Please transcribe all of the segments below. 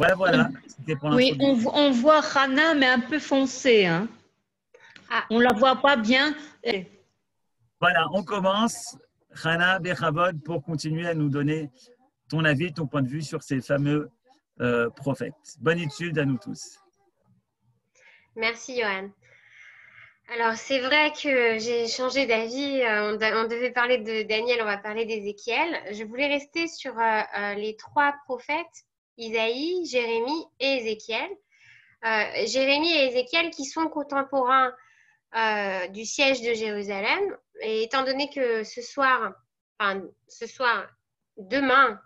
Ouais, voilà, c'était pour Oui, l'introduction. on voit Hana, mais un peu foncé. Hein. Ah, On la voit pas bien. Voilà, on commence. Hana Bechavod, pour continuer à nous donner ton avis, ton point de vue sur ces fameux prophètes. Bonne étude à nous tous. merci Johan. Alors, c'est vrai que j'ai changé d'avis. On devait parler de Daniel, on va parler d'Ézéchiel. Je voulais rester sur les trois prophètes, Isaïe, Jérémie et Ézéchiel. Jérémie et Ézéchiel qui sont contemporains du siège de Jérusalem. Et étant donné que demain,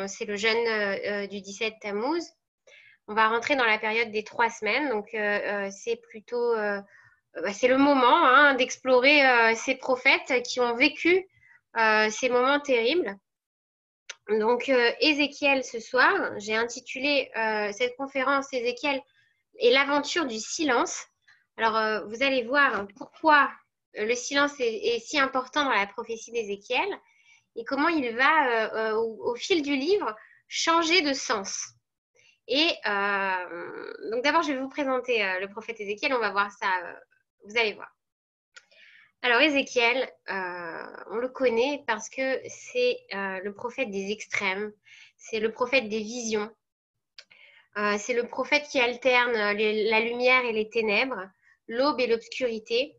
c'est le jeûne du 17 Tammuz, on va rentrer dans la période des 3 semaines. Donc, c'est plutôt... c'est le moment d'explorer ces prophètes qui ont vécu ces moments terribles. Donc, Ézéchiel ce soir, j'ai intitulé cette conférence Ézéchiel et l'aventure du silence. Alors, vous allez voir pourquoi le silence est si important dans la prophétie d'Ézéchiel et comment il va, au fil du livre, changer de sens. Et donc, d'abord, je vais vous présenter le prophète Ézéchiel. On va voir ça, vous allez voir. Alors, Ézéchiel, on le connaît parce que c'est le prophète des extrêmes, c'est le prophète des visions, c'est le prophète qui alterne la lumière et les ténèbres, l'aube et l'obscurité.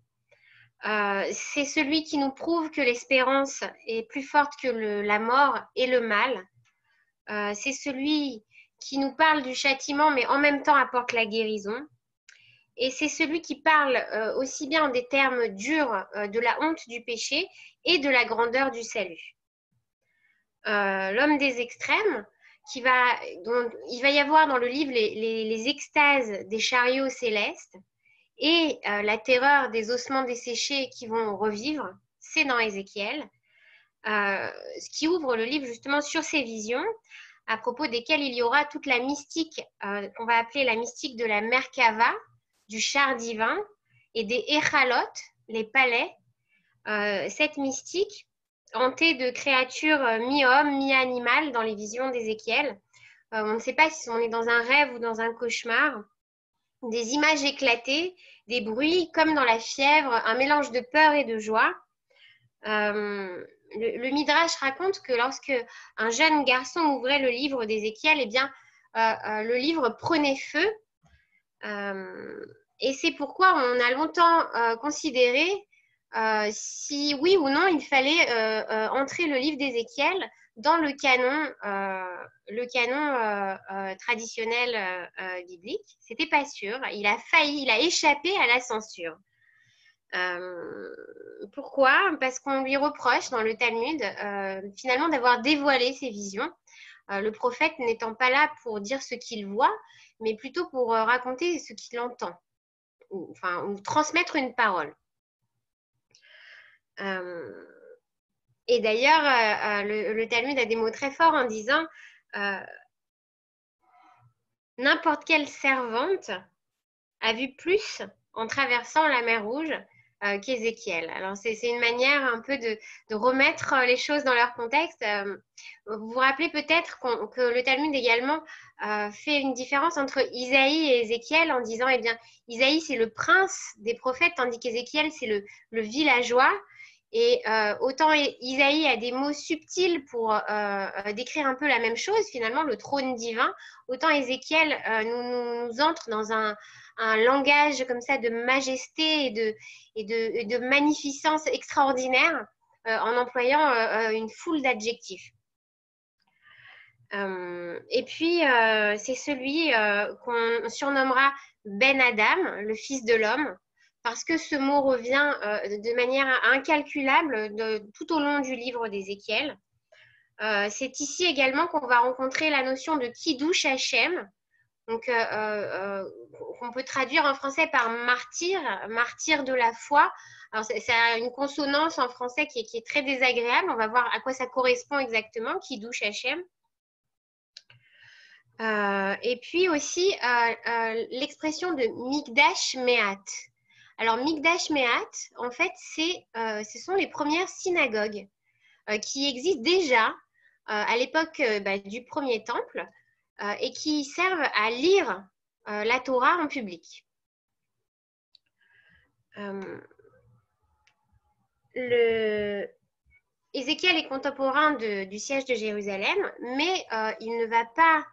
C'est celui qui nous prouve que l'espérance est plus forte que la mort et le mal. C'est celui qui nous parle du châtiment, mais en même temps apporte la guérison. Et c'est celui qui parle aussi bien en des termes durs de la honte du péché et de la grandeur du salut. L'homme des extrêmes, dont il va y avoir dans le livre les extases des chariots célestes et la terreur des ossements desséchés qui vont revivre, c'est dans Ézéchiel, ce qui ouvre le livre justement sur ces visions, à propos desquelles il y aura toute la mystique qu'on va appeler la mystique de la Merkava, du char divin, et des Echalot, les palais, cette mystique hantée de créatures mi-homme, mi-animal dans les visions d'Ézéchiel. On ne sait pas si on est dans un rêve ou dans un cauchemar. Des images éclatées, des bruits comme dans la fièvre, un mélange de peur et de joie. Le Midrash raconte que lorsque un jeune garçon ouvrait le livre d'Ézéchiel, eh bien, le livre prenait feu. Et c'est pourquoi on a longtemps considéré si oui ou non il fallait entrer le livre d'Ézéchiel dans le canon traditionnel biblique. C'était pas sûr. Il a échappé à la censure. Pourquoi? Parce qu'on lui reproche dans le Talmud finalement d'avoir dévoilé ses visions. Le prophète n'étant pas là pour dire ce qu'il voit, mais plutôt pour raconter ce qu'il entend, ou transmettre une parole. Et d'ailleurs, le Talmud a des mots très forts en disant n'importe quelle servante a vu plus en traversant la mer Rouge qu'Ézéchiel. Alors, c'est une manière un peu de remettre les choses dans leur contexte. Vous vous rappelez peut-être que le Talmud également fait une différence entre Isaïe et Ézéchiel en disant, eh bien, Isaïe, c'est le prince des prophètes, tandis qu'Ézéchiel, c'est le villageois. Et autant Isaïe a des mots subtils pour décrire un peu la même chose, finalement, le trône divin, autant Ézéchiel nous entre dans un langage comme ça de majesté et de magnificence extraordinaire en employant une foule d'adjectifs. Et puis, c'est celui qu'on surnommera Ben Adam, le fils de l'homme, parce que ce mot revient de manière incalculable tout au long du livre d'Ézéchiel. C'est ici également qu'on va rencontrer la notion de Kiddush Hashem, donc qu'on peut traduire en français par martyr, martyr de la foi. Alors, ça a une consonance en français qui est très désagréable. On va voir à quoi ça correspond exactement, Kiddush Hashem. Et puis aussi l'expression de Mikdash Me'at. Alors, Mikdash Me'at, en fait, ce sont les premières synagogues qui existent déjà à l'époque du premier temple. et qui servent à lire la Torah en public. Ézéchiel est contemporain du siège de Jérusalem, mais il ne va pas,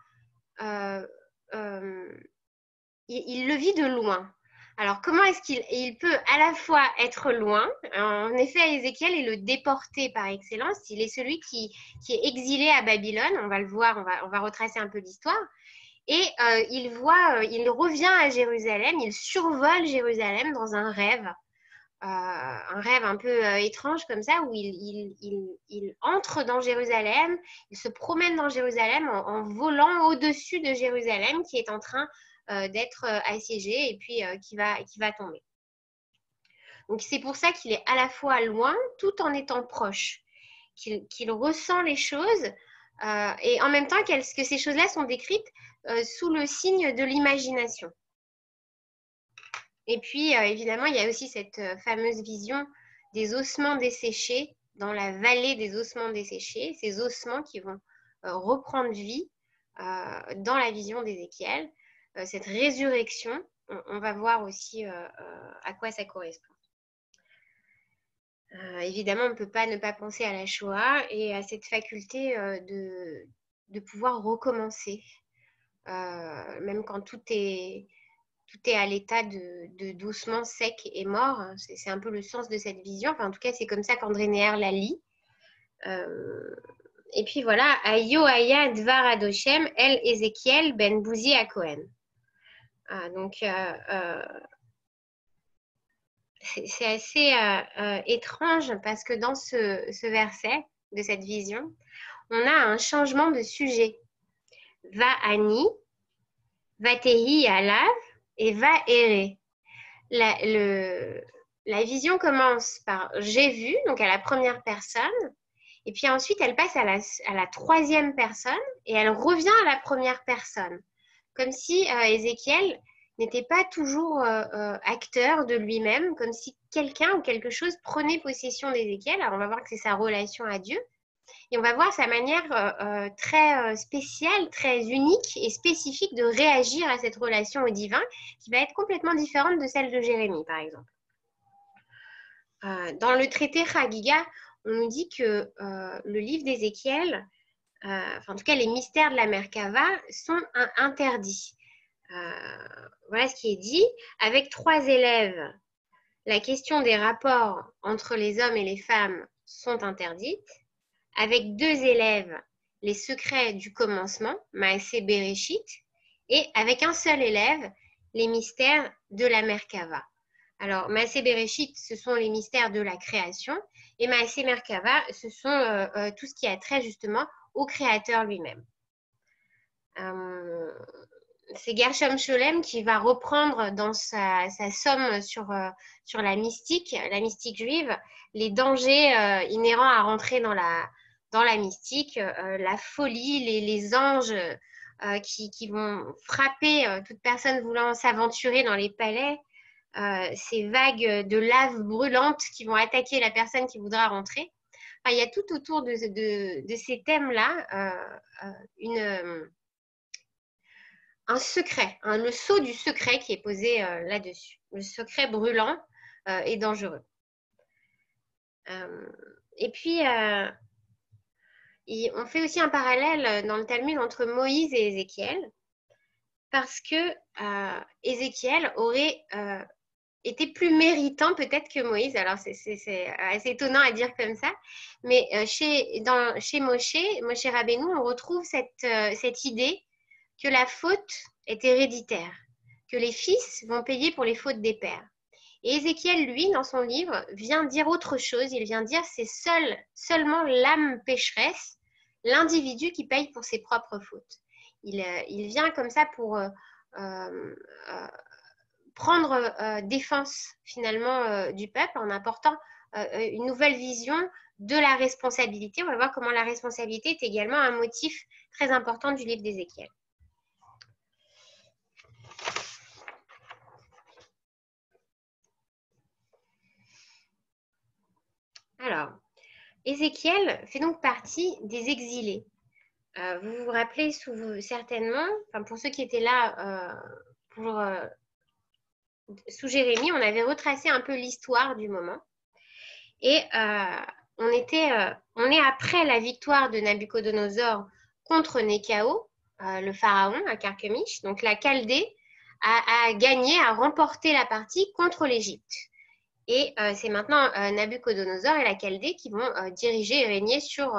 il le vit de loin. Alors, comment est-ce qu'il peut à la fois être loin? En effet, Ézéchiel est le déporté par excellence. Il est celui qui est exilé à Babylone. On va le voir, on va retracer un peu l'histoire. Et il revient à Jérusalem, il survole Jérusalem dans un rêve un peu étrange comme ça, où il entre dans Jérusalem, il se promène dans Jérusalem en volant au-dessus de Jérusalem qui est en train d'être assiégée et puis qui va tomber. Donc c'est pour ça qu'il est à la fois loin tout en étant proche, qu'il ressent les choses et en même temps que ces choses-là sont décrites sous le signe de l'imagination. Et puis, évidemment, il y a aussi cette fameuse vision des ossements desséchés dans la vallée des ossements desséchés, ces ossements qui vont reprendre vie dans la vision d'Ézéchiel. Cette résurrection, on va voir aussi à quoi ça correspond. Évidemment, on ne peut pas ne pas penser à la Shoah et à cette faculté de pouvoir recommencer, même quand tout est à l'état de doucement sec et mort. C'est un peu le sens de cette vision. Enfin, en tout cas, c'est comme ça qu'André Neher la lit. Et puis voilà, Ayo Aya Dvar Adoshem El Ézéchiel Ben Bouzi à Cohen. Donc, c'est assez étrange parce que dans ce verset de cette vision, on a un changement de sujet. Va Ani, va Tehi Alav, et va errer. La vision commence par j'ai vu, donc à la première personne, et puis ensuite elle passe à la troisième personne et elle revient à la première personne, comme si Ézéchiel n'était pas toujours acteur de lui-même, comme si quelqu'un ou quelque chose prenait possession d'Ézéchiel. Alors on va voir que c'est sa relation à Dieu. Et on va voir sa manière très spéciale, très unique et spécifique de réagir à cette relation au divin, qui va être complètement différente de celle de Jérémie, par exemple. Dans le traité Chagiga, on nous dit que le livre d'Ézéchiel, en tout cas les mystères de la Merkava, sont interdits. Voilà ce qui est dit. Avec 3 élèves, la question des rapports entre les hommes et les femmes sont interdites. Avec 2 élèves, les secrets du commencement, Maaseh Bereshit, et avec un seul élève, les mystères de la Merkava. Alors, Maaseh Bereshit, ce sont les mystères de la création, et Maaseh Merkava, ce sont tout ce qui a trait justement au créateur lui-même. C'est Gershom Scholem qui va reprendre dans sa somme sur la mystique juive, les dangers inhérents à rentrer dans la mystique, la folie, les anges qui vont frapper toute personne voulant s'aventurer dans les palais, ces vagues de lave brûlante qui vont attaquer la personne qui voudra rentrer. Enfin, il y a tout autour de ces thèmes-là un secret, le sceau du secret qui est posé là-dessus, le secret brûlant et dangereux. Et puis, on fait aussi un parallèle dans le Talmud entre Moïse et Ézéchiel, parce que Ézéchiel aurait été plus méritant peut-être que Moïse. Alors, c'est assez étonnant à dire comme ça, mais chez Moshe Rabbeinu, on retrouve cette idée que la faute est héréditaire, que les fils vont payer pour les fautes des pères. Et Ézéchiel, lui, dans son livre, vient dire autre chose. Il vient dire c'est seulement l'âme pécheresse, l'individu qui paye pour ses propres fautes. Il vient comme ça pour prendre défense finalement du peuple en apportant une nouvelle vision de la responsabilité. On va voir comment la responsabilité est également un motif très important du livre d'Ézéchiel. Alors, Ézéchiel fait donc partie des exilés. Vous vous rappelez certainement, enfin, pour ceux qui étaient là sous Jérémie, on avait retracé un peu l'histoire du moment. Et on est après la victoire de Nabuchodonosor contre Néchao, le pharaon à Carchemish. Donc la Chaldée a gagné, a remporté la partie contre l'Égypte. Et c'est maintenant Nabuchodonosor et la Chaldée qui vont diriger et régner sur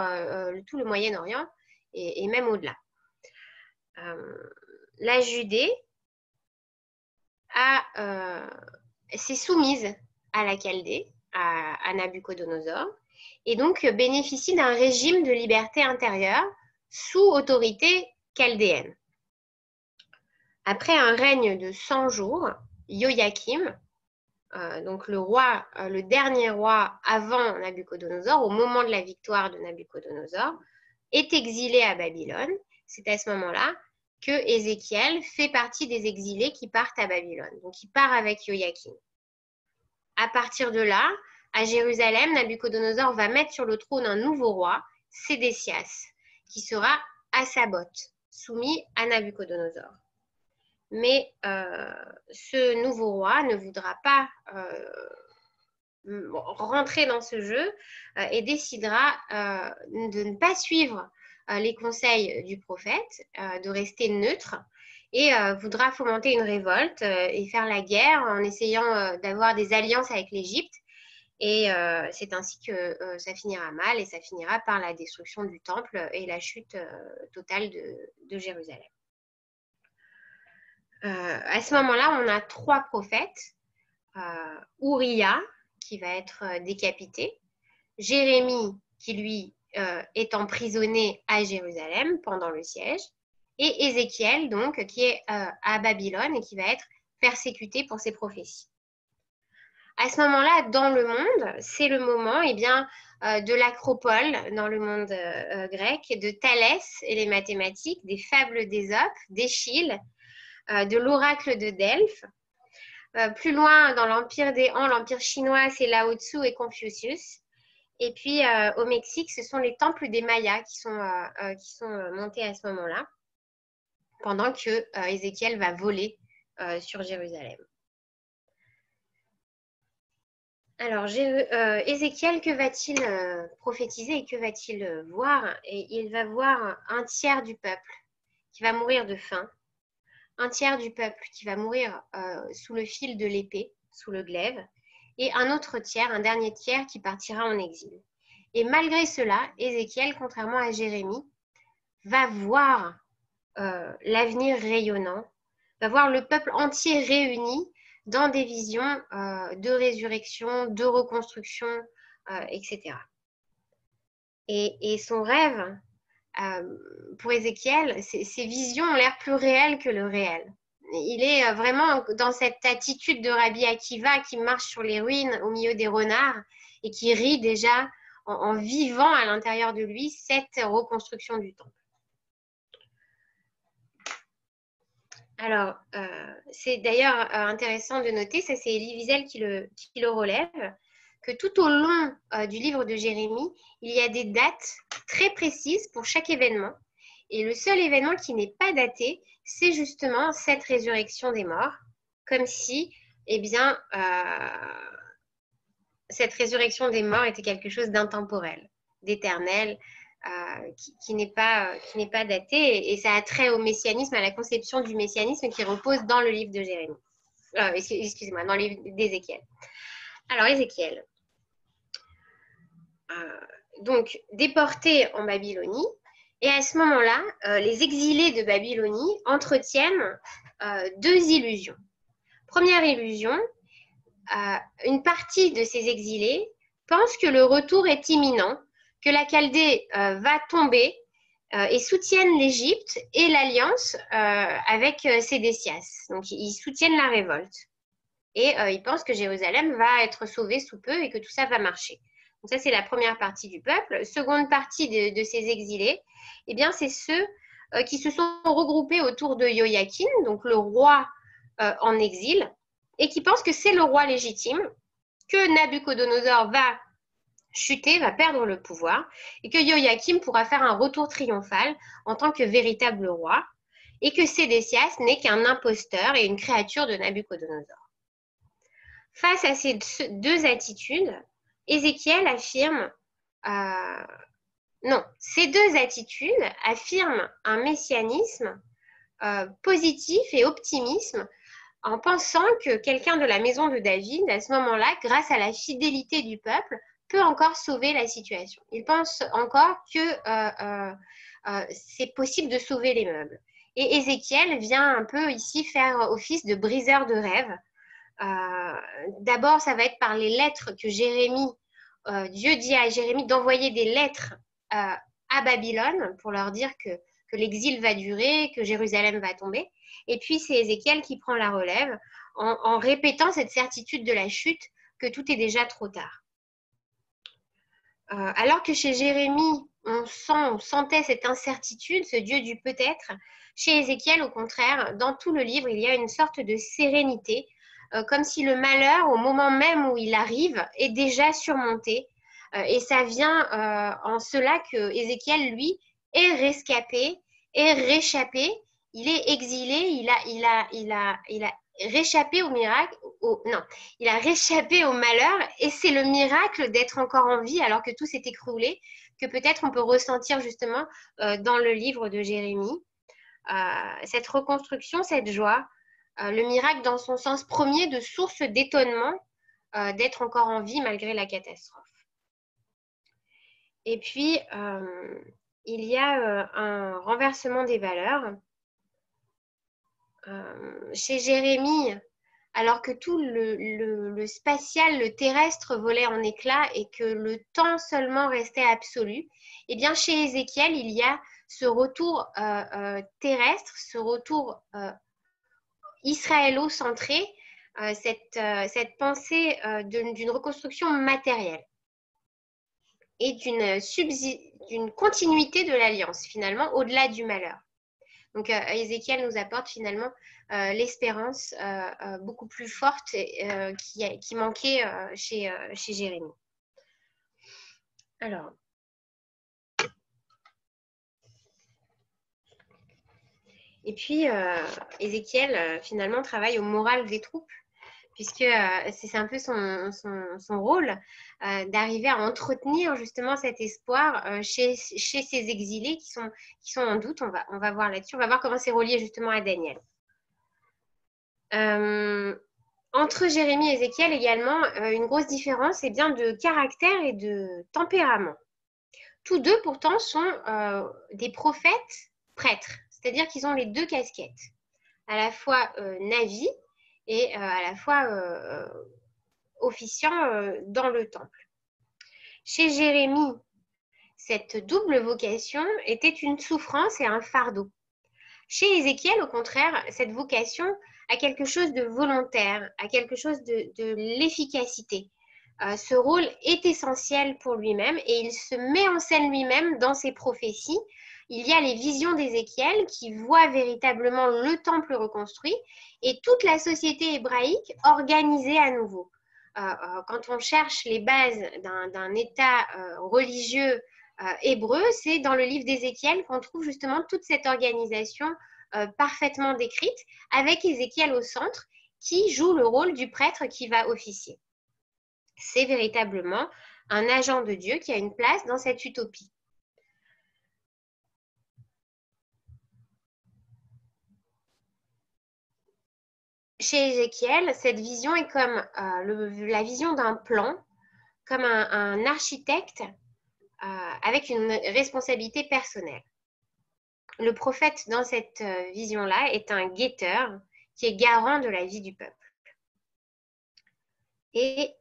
tout le Moyen-Orient et même au-delà. La Judée s'est soumise à la Chaldée, à Nabuchodonosor, et donc bénéficie d'un régime de liberté intérieure sous autorité chaldéenne. Après un règne de 100 jours, Joachim, donc le dernier roi avant Nabuchodonosor, au moment de la victoire de Nabuchodonosor, est exilé à Babylone. C'est à ce moment-là que Ézéchiel fait partie des exilés qui partent à Babylone. Donc il part avec Joachim. À partir de là, à Jérusalem, Nabuchodonosor va mettre sur le trône un nouveau roi, Sédécias, qui sera à sa botte, soumis à Nabuchodonosor. Mais ce nouveau roi ne voudra pas rentrer dans ce jeu et décidera de ne pas suivre les conseils du prophète, de rester neutre et voudra fomenter une révolte et faire la guerre en essayant d'avoir des alliances avec l'Égypte. Et c'est ainsi que ça finira mal et ça finira par la destruction du temple et la chute totale de Jérusalem. À ce moment-là, on a 3 prophètes. Uriah, qui va être décapité. Jérémie, qui lui est emprisonné à Jérusalem pendant le siège. Et Ézéchiel, donc, qui est à Babylone et qui va être persécuté pour ses prophéties. À ce moment-là, dans le monde, c'est le moment de l'Acropole, dans le monde grec, de Thalès et les mathématiques, des fables d'Ésope, d'Échille, de l'oracle de Delphes. Plus loin, dans l'empire des Han, l'empire chinois, c'est Lao Tzu et Confucius. Et puis, au Mexique, ce sont les temples des Mayas qui sont montés à ce moment-là, pendant que Ézéchiel va voler sur Jérusalem. Alors, Ézéchiel, que va-t-il prophétiser et que va-t-il voir? Et il va voir un tiers du peuple qui va mourir de faim, un tiers du peuple qui va mourir sous le fil de l'épée, sous le glaive, et un autre tiers, un dernier tiers qui partira en exil. Et malgré cela, Ézéchiel, contrairement à Jérémie, va voir l'avenir rayonnant, va voir le peuple entier réuni dans des visions de résurrection, de reconstruction, etc. Et son rêve, pour Ézéchiel, ces visions ont l'air plus réelles que le réel. Il est vraiment dans cette attitude de Rabbi Akiva qui marche sur les ruines au milieu des renards et qui rit déjà en vivant à l'intérieur de lui cette reconstruction du temple. Alors, c'est d'ailleurs intéressant de noter, ça c'est Elie Wiesel qui le relève, que tout au long du livre de Jérémie, il y a des dates très précises pour chaque événement. Et le seul événement qui n'est pas daté, c'est justement cette résurrection des morts, comme si, cette résurrection des morts était quelque chose d'intemporel, d'éternel, qui n'est pas daté. Et ça a trait au messianisme, à la conception du messianisme qui repose dans le livre de Jérémie. Excusez-moi, dans le livre d'Ézéchiel. Alors, Ézéchiel. Donc, déporté en Babylonie. Et à ce moment-là, les exilés de Babylonie entretiennent 2 illusions. Première illusion, une partie de ces exilés pense que le retour est imminent, que la Chaldée va tomber et soutiennent l'Égypte et l'alliance avec Sédécias. Donc, ils soutiennent la révolte. Et ils pensent que Jérusalem va être sauvée sous peu et que tout ça va marcher. Donc ça, c'est la première partie du peuple. Seconde partie de ces exilés, c'est ceux qui se sont regroupés autour de Joachim, donc le roi en exil, et qui pensent que c'est le roi légitime, que Nabuchodonosor va chuter, va perdre le pouvoir, et que Joachim pourra faire un retour triomphal en tant que véritable roi, et que Sédécias n'est qu'un imposteur et une créature de Nabuchodonosor. Face à ces deux attitudes, Ézéchiel affirme ces deux attitudes affirment un messianisme positif et optimisme en pensant que quelqu'un de la maison de David, à ce moment-là, grâce à la fidélité du peuple, peut encore sauver la situation. Il pense encore que c'est possible de sauver les meubles. Et Ézéchiel vient un peu ici faire office de briseur de rêves. D'abord, ça va être par les lettres que Jérémie, Dieu dit à Jérémie d'envoyer des lettres à Babylone pour leur dire que l'exil va durer, que Jérusalem va tomber. Et puis, c'est Ézéchiel qui prend la relève en répétant cette certitude de la chute que tout est déjà trop tard. Alors que chez Jérémie, on sentait cette incertitude, ce Dieu du peut-être, chez Ézéchiel, au contraire, dans tout le livre, il y a une sorte de sérénité, comme si le malheur, au moment même où il arrive, est déjà surmonté. Et ça vient en cela que Ézéchiel, lui, est rescapé, est réchappé, il est exilé, il a réchappé au miracle, il a réchappé au malheur, et c'est le miracle d'être encore en vie alors que tout s'est écroulé, que peut-être on peut ressentir justement dans le livre de Jérémie. Cette reconstruction, cette joie, le miracle dans son sens premier de source d'étonnement d'être encore en vie malgré la catastrophe. Et puis, il y a un renversement des valeurs. Chez Jérémie, alors que tout le spatial, le terrestre volait en éclats et que le temps seulement restait absolu, eh bien chez Ézéchiel, il y a ce retour terrestre, ce retour israélo-centré, cette pensée d'une reconstruction matérielle et d'une continuité de l'alliance, finalement, au-delà du malheur. Donc, Ézéchiel nous apporte finalement l'espérance beaucoup plus forte qui manquait chez Jérémie. Alors, et puis, Ézéchiel, finalement, travaille au moral des troupes, puisque c'est un peu son rôle d'arriver à entretenir justement cet espoir chez ces exilés qui sont en doute. On va voir là-dessus, on va voir comment c'est relié justement à Daniel. Entre Jérémie et Ézéchiel également, une grosse différence est bien de caractère et de tempérament. Tous deux pourtant sont des prophètes prêtres, c'est-à-dire qu'ils ont les deux casquettes, à la fois Navi et à la fois officiant dans le temple. Chez Jérémie, cette double vocation était une souffrance et un fardeau. Chez Ézéchiel, au contraire, cette vocation a quelque chose de volontaire, a quelque chose de l'efficacité. Ce rôle est essentiel pour lui-même et il se met en scène lui-même dans ses prophéties. Il y a les visions d'Ézéchiel qui voient véritablement le temple reconstruit et toute la société hébraïque organisée à nouveau. Quand on cherche les bases d'un État religieux hébreu, c'est dans le livre d'Ézéchiel qu'on trouve justement toute cette organisation parfaitement décrite, avec Ézéchiel au centre, qui joue le rôle du prêtre qui va officier. C'est véritablement un agent de Dieu qui a une place dans cette utopie. Chez Ézéchiel, cette vision est comme la vision d'un plan, comme un architecte avec une responsabilité personnelle. Le prophète dans cette vision-là est un guetteur qui est garant de la vie du peuple. Et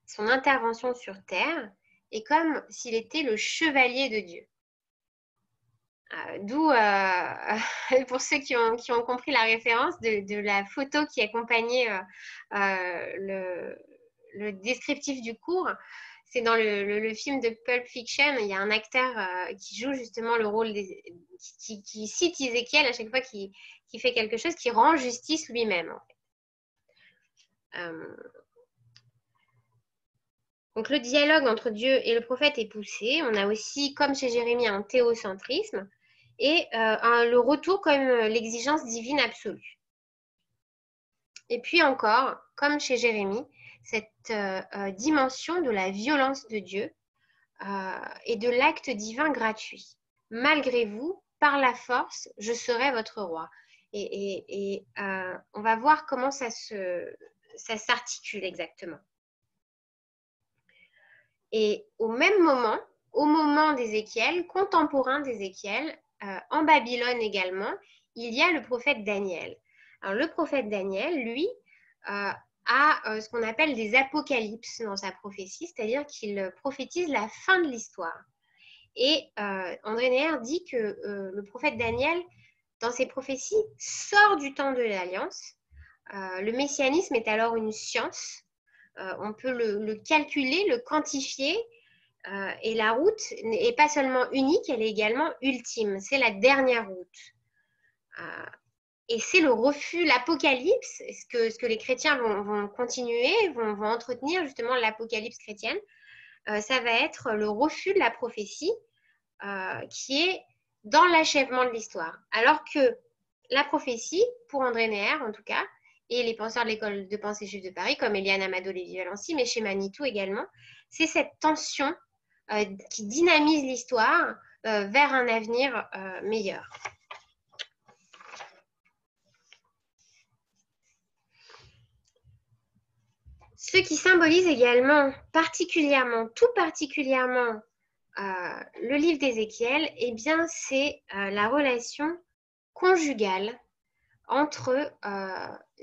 son intervention sur terre est comme s'il était le chevalier de Dieu. D'où, pour ceux qui ont compris la référence de la photo qui accompagnait le descriptif du cours, c'est dans le film de Pulp Fiction, il y a un acteur qui joue justement le rôle, qui cite Ézéchiel à chaque fois qu'il fait quelque chose, qui rend justice lui-même. En fait. Donc le dialogue entre Dieu et le prophète est poussé. On a aussi, comme chez Jérémie, un théocentrisme et le retour comme l'exigence divine absolue. Et puis encore, comme chez Jérémie, cette dimension de la violence de Dieu et de l'acte divin gratuit. Malgré vous, par la force, je serai votre roi. Et on va voir comment ça s'articule exactement. Et au même moment, au moment d'Ézéchiel, contemporain d'Ézéchiel, en Babylone également, il y a le prophète Daniel. Alors le prophète Daniel, lui, a ce qu'on appelle des apocalypses dans sa prophétie, c'est-à-dire qu'il prophétise la fin de l'histoire. Et André Neher dit que le prophète Daniel, dans ses prophéties, sort du temps de l'Alliance. Le messianisme est alors une science. On peut le calculer, le quantifier, et la route n'est pas seulement unique, elle est également ultime. C'est la dernière route. Et c'est le refus, l'apocalypse, ce que les chrétiens vont continuer, vont entretenir justement l'apocalypse chrétienne. Ça va être le refus de la prophétie qui est dans l'achèvement de l'histoire. Alors que la prophétie, pour André Neher en tout cas, et les penseurs de l'école de pensée juive de Paris, comme Eliane Amado-Lévy-Valency, mais chez Manitou également, c'est cette tension qui dynamise l'histoire vers un avenir meilleur. Ce qui symbolise également tout particulièrement, le livre d'Ézéchiel, eh bien, c'est la relation conjugale entre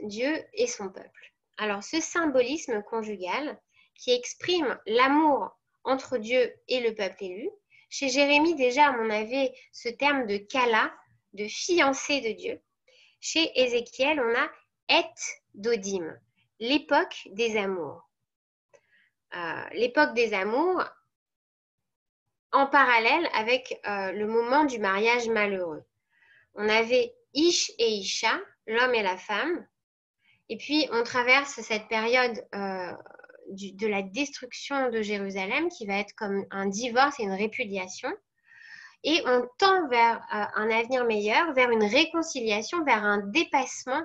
Dieu et son peuple. Alors, ce symbolisme conjugal qui exprime l'amour entre Dieu et le peuple élu, chez Jérémie déjà, on avait ce terme de kala, de fiancé de Dieu. Chez Ézéchiel, on a et dodim, l'époque des amours. L'époque des amours en parallèle avec le moment du mariage malheureux. On avait Ish et Isha, l'homme et la femme, et puis on traverse cette période de la destruction de Jérusalem qui va être comme un divorce et une répudiation, et on tend vers un avenir meilleur, vers une réconciliation, vers un dépassement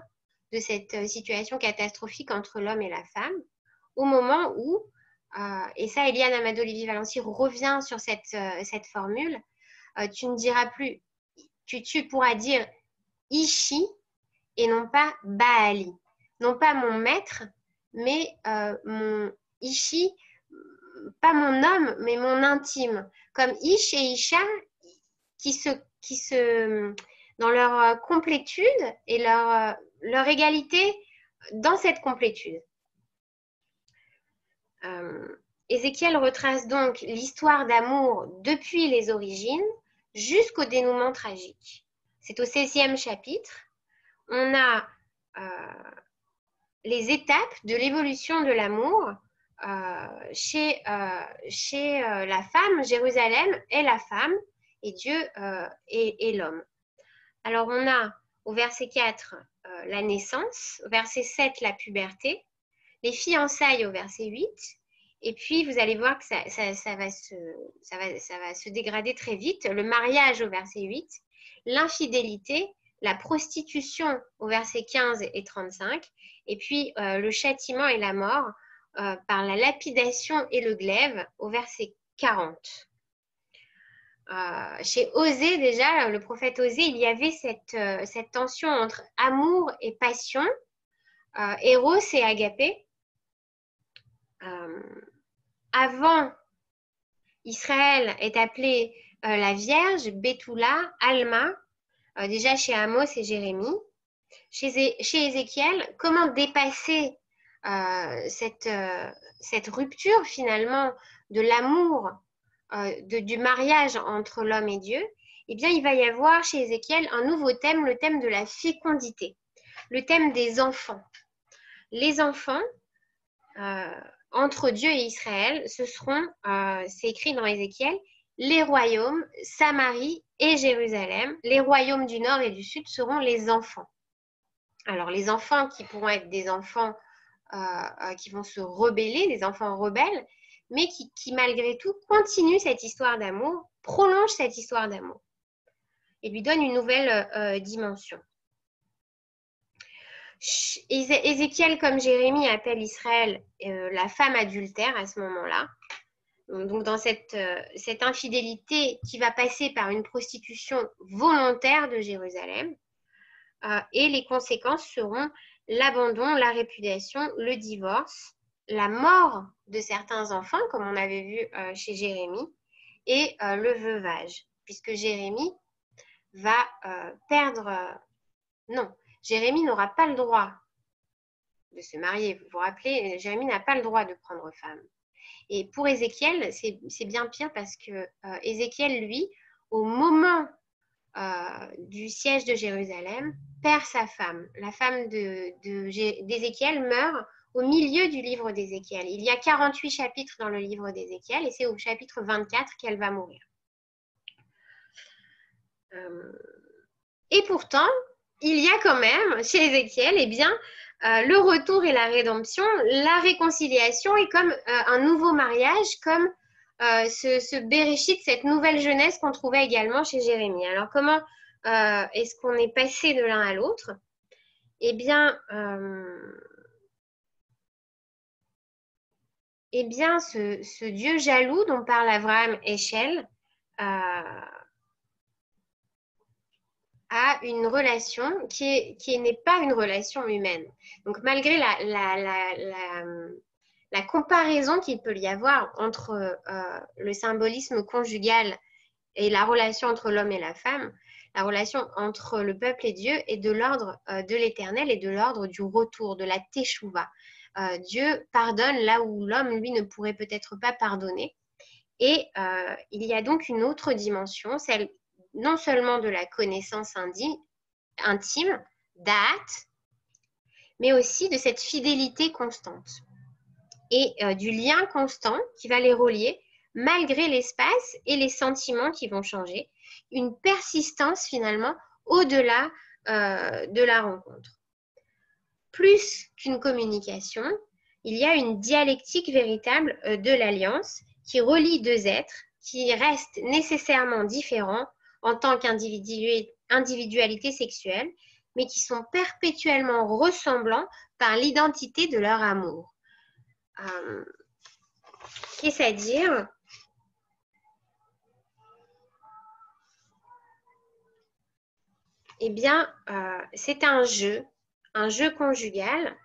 de cette situation catastrophique entre l'homme et la femme, au moment où, et ça Eliane Amado-Lévy-Valency revient sur cette formule, tu ne diras plus, tu pourras dire Ishi et non pas Baali, non pas mon maître, mais mon Ishi, pas mon homme, mais mon intime, comme Ish et Isha qui se dans leur complétude et leur égalité dans cette complétude. Ézéchiel retrace donc l'histoire d'amour depuis les origines jusqu'au dénouement tragique. C'est au 16e chapitre. On a les étapes de l'évolution de l'amour chez la femme. Jérusalem est la femme et Dieu est l'homme. Alors on a au verset 4 la naissance, au verset 7 la puberté, les fiançailles au verset 8, et puis vous allez voir que ça va se dégrader très vite, le mariage au verset 8, l'infidélité, la prostitution au verset 15 et 35, et puis le châtiment et la mort par la lapidation et le glaive au verset 40. Chez Osée déjà, le prophète Osée, il y avait cette tension entre amour et passion, Eros et agapé. Avant, Israël est appelée la Vierge, Betula, Alma, déjà chez Amos et Jérémie. Chez Ézéchiel, comment dépasser cette rupture finalement de l'amour, du mariage entre l'homme et Dieu? Eh bien, il va y avoir chez Ézéchiel un nouveau thème, le thème de la fécondité, le thème des enfants. Les enfants, entre Dieu et Israël, ce seront, c'est écrit dans Ézéchiel, les royaumes, Samarie et Jérusalem, les royaumes du nord et du sud seront les enfants. Alors, les enfants qui pourront être des enfants qui vont se rebeller, des enfants rebelles, mais qui malgré tout continue cette histoire d'amour, prolonge cette histoire d'amour et lui donne une nouvelle dimension. Ézéchiel, comme Jérémie, appelle Israël la femme adultère à ce moment-là. Donc dans cette infidélité qui va passer par une prostitution volontaire de Jérusalem, et les conséquences seront l'abandon, la répudiation, le divorce, la mort de certains enfants, comme on avait vu chez Jérémie, et le veuvage, puisque Jérémie va perdre... non, Jérémie n'aura pas le droit de se marier. Vous vous rappelez, Jérémie n'a pas le droit de prendre femme. Et pour Ézéchiel, c'est bien pire parce que Ézéchiel, lui, au moment du siège de Jérusalem, perd sa femme. La femme d'Ézéchiel meurt au milieu du livre d'Ézéchiel. Il y a 48 chapitres dans le livre d'Ézéchiel et c'est au chapitre 24 qu'elle va mourir. Et pourtant, il y a quand même chez Ézéchiel, eh bien, le retour et la rédemption, la réconciliation et comme un nouveau mariage, comme ce Béréchit, cette nouvelle jeunesse qu'on trouvait également chez Jérémie. Alors, comment est-ce qu'on est passé de l'un à l'autre? Eh bien, ce Dieu jaloux dont parle Abraham Échelle a une relation qui n'est pas une relation humaine. Donc, malgré la comparaison qu'il peut y avoir entre le symbolisme conjugal et la relation entre l'homme et la femme, la relation entre le peuple et Dieu est de l'ordre de l'éternel et de l'ordre du retour, de la teshuva. Dieu pardonne là où l'homme, lui, ne pourrait peut-être pas pardonner. Et il y a donc une autre dimension, celle non seulement de la connaissance intime, date, mais aussi de cette fidélité constante et du lien constant qui va les relier malgré l'espace et les sentiments qui vont changer, une persistance finalement au-delà de la rencontre. Plus qu'une communication, il y a une dialectique véritable de l'alliance qui relie deux êtres qui restent nécessairement différents en tant qu'individualité sexuelle, mais qui sont perpétuellement ressemblants par l'identité de leur amour. Qu'est-ce à dire? Eh bien, c'est un jeu conjugal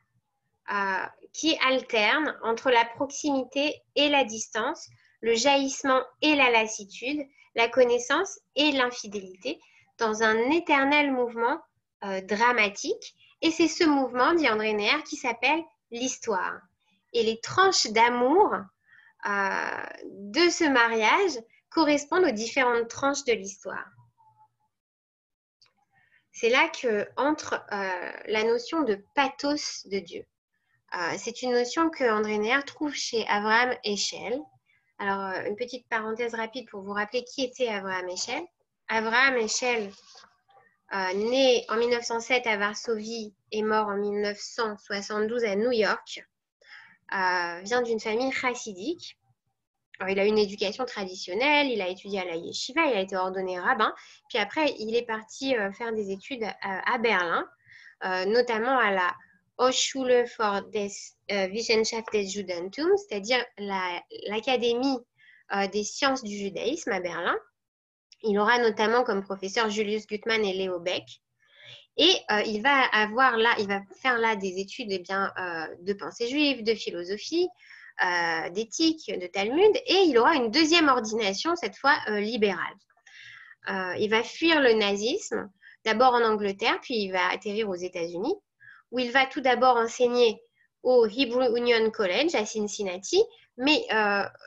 qui alterne entre la proximité et la distance, le jaillissement et la lassitude, la connaissance et l'infidélité, dans un éternel mouvement dramatique. Et c'est ce mouvement, dit André Neher, qui s'appelle l'histoire. Et les tranches d'amour de ce mariage correspondent aux différentes tranches de l'histoire. C'est là qu'entre la notion de pathos de Dieu. C'est une notion que André Neher trouve chez Abraham Échelle. Alors, une petite parenthèse rapide pour vous rappeler qui était Abraham Échelle. Abraham Échelle, né en 1907 à Varsovie et mort en 1972 à New York, vient d'une famille chassidique. Alors, il a une éducation traditionnelle, il a étudié à la yeshiva, il a été ordonné rabbin, puis après il est parti faire des études à Berlin, notamment à la Hochschule für des Wissenschaft des Judentums, c'est-à-dire l'Académie des sciences du judaïsme à Berlin. Il aura notamment comme professeur Julius Gutmann et Leo Beck. Et il va faire là des études de pensée juive, de philosophie, d'éthique, de Talmud, et il aura une deuxième ordination, cette fois libérale. Il va fuir le nazisme, d'abord en Angleterre, puis il va atterrir aux États-Unis, où il va tout d'abord enseigner au Hebrew Union College à Cincinnati, mais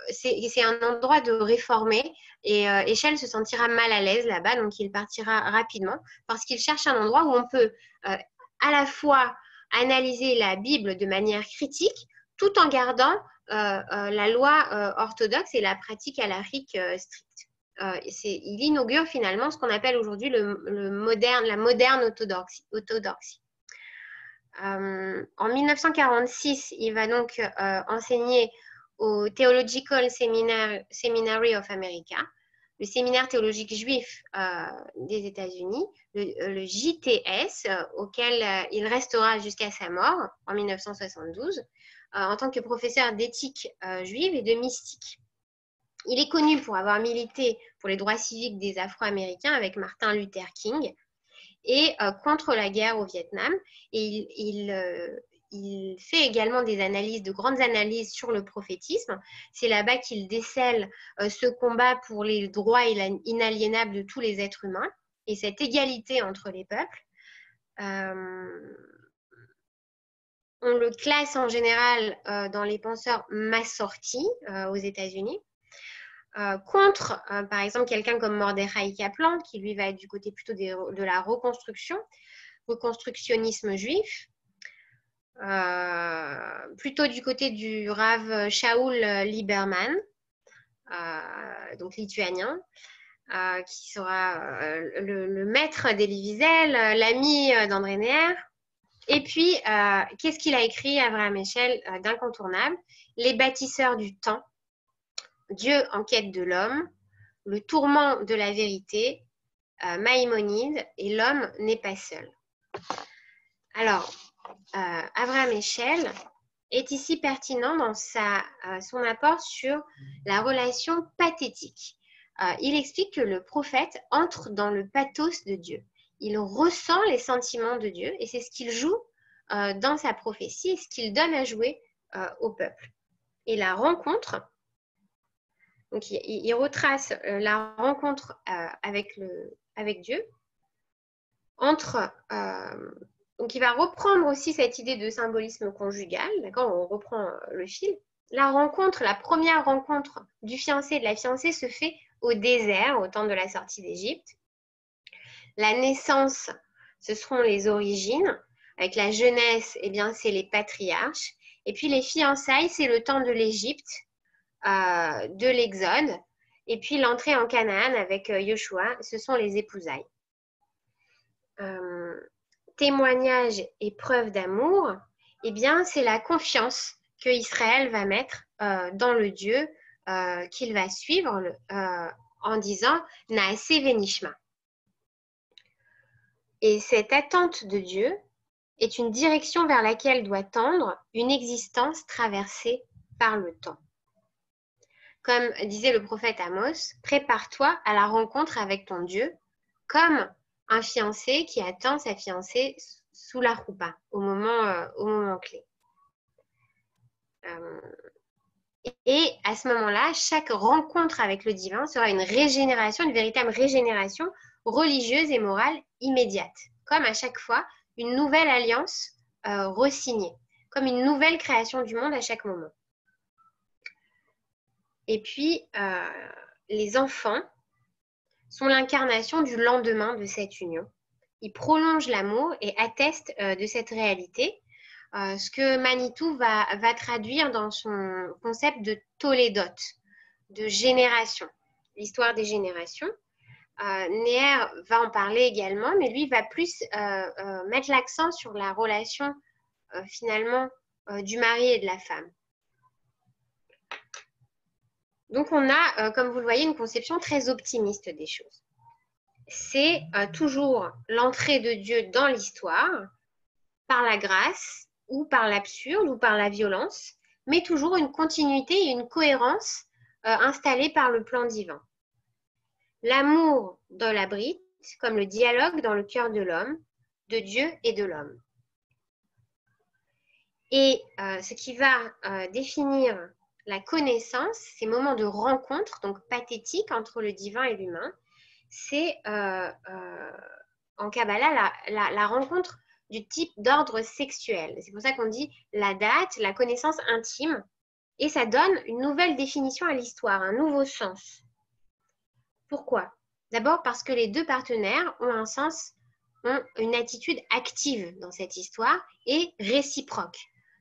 c'est un endroit de réformés, et Échelle se sentira mal à l'aise là-bas, donc il partira rapidement, parce qu'il cherche un endroit où on peut à la fois analyser la Bible de manière critique, tout en gardant la loi orthodoxe et la pratique halakhique stricte. Il inaugure finalement ce qu'on appelle aujourd'hui la moderne orthodoxie. En 1946, il va donc enseigner au Theological Seminary of America, le séminaire théologique juif des États-Unis, le JTS, auquel il restera jusqu'à sa mort en 1972, en tant que professeur d'éthique juive et de mystique. Il est connu pour avoir milité pour les droits civiques des Afro-Américains avec Martin Luther King et contre la guerre au Vietnam. Et il fait également des analyses, de grandes analyses sur le prophétisme. C'est là-bas qu'il décèle ce combat pour les droits inaliénables de tous les êtres humains et cette égalité entre les peuples. On le classe en général dans les penseurs massortis aux États-Unis. Contre, par exemple, quelqu'un comme Mordechai Kaplan, qui lui va être du côté plutôt de la reconstructionnisme juif, plutôt du côté du Rav Shaul Lieberman, donc lituanien, qui sera le maître d'Elie Wiesel, l'ami d'André Neher. Et puis, qu'est-ce qu'il a écrit, Avraham Eshel, d'incontournable? Les bâtisseurs du temps, Dieu en quête de l'homme, le tourment de la vérité, Maïmonide et l'homme n'est pas seul. Alors, Avraham Eshel est ici pertinent dans son apport sur la relation pathétique. Il explique que le prophète entre dans le pathos de Dieu. Il ressent les sentiments de Dieu et c'est ce qu'il joue dans sa prophétie et ce qu'il donne à jouer au peuple. Et la rencontre, donc il retrace la rencontre avec Dieu donc il va reprendre aussi cette idée de symbolisme conjugal, d'accord, on reprend le fil. La première rencontre du fiancé et de la fiancée se fait au désert, au temps de la sortie d'Égypte. La naissance, ce seront les origines. Avec la jeunesse, eh bien, c'est les patriarches. Et puis les fiançailles, c'est le temps de l'Égypte, de l'Exode. Et puis l'entrée en Canaan avec Yoshua, ce sont les épousailles. Témoignage et preuve d'amour, eh bien, c'est la confiance que Israël va mettre dans le Dieu qu'il va suivre en disant « Naase venishma ». Et cette attente de Dieu est une direction vers laquelle doit tendre une existence traversée par le temps. Comme disait le prophète Amos, prépare-toi à la rencontre avec ton Dieu comme un fiancé qui attend sa fiancée sous la roupa au moment clé. Et à ce moment-là, chaque rencontre avec le divin sera une régénération, une véritable régénération religieuse et morale immédiate. Comme à chaque fois, une nouvelle alliance re-signée, comme une nouvelle création du monde à chaque moment. Et puis, les enfants sont l'incarnation du lendemain de cette union. Ils prolongent l'amour et attestent de cette réalité, ce que Manitou va traduire dans son concept de tolédote, de génération, l'histoire des générations. Neher va en parler également, mais lui va plus mettre l'accent sur la relation finalement du mari et de la femme. Donc on a, comme vous le voyez, une conception très optimiste des choses. C'est toujours l'entrée de Dieu dans l'histoire, par la grâce, ou par l'absurde, ou par la violence, mais toujours une continuité et une cohérence installée par le plan divin. L'amour dans la brite, comme le dialogue dans le cœur de l'homme, de Dieu et de l'homme. Et ce qui va définir la connaissance, ces moments de rencontre, donc pathétiques entre le divin et l'humain, c'est en Kabbalah la rencontre du type d'ordre sexuel. C'est pour ça qu'on dit la date, la connaissance intime, et ça donne une nouvelle définition à l'histoire, un nouveau sens. Pourquoi? D'abord parce que les deux partenaires ont une attitude active dans cette histoire et réciproque.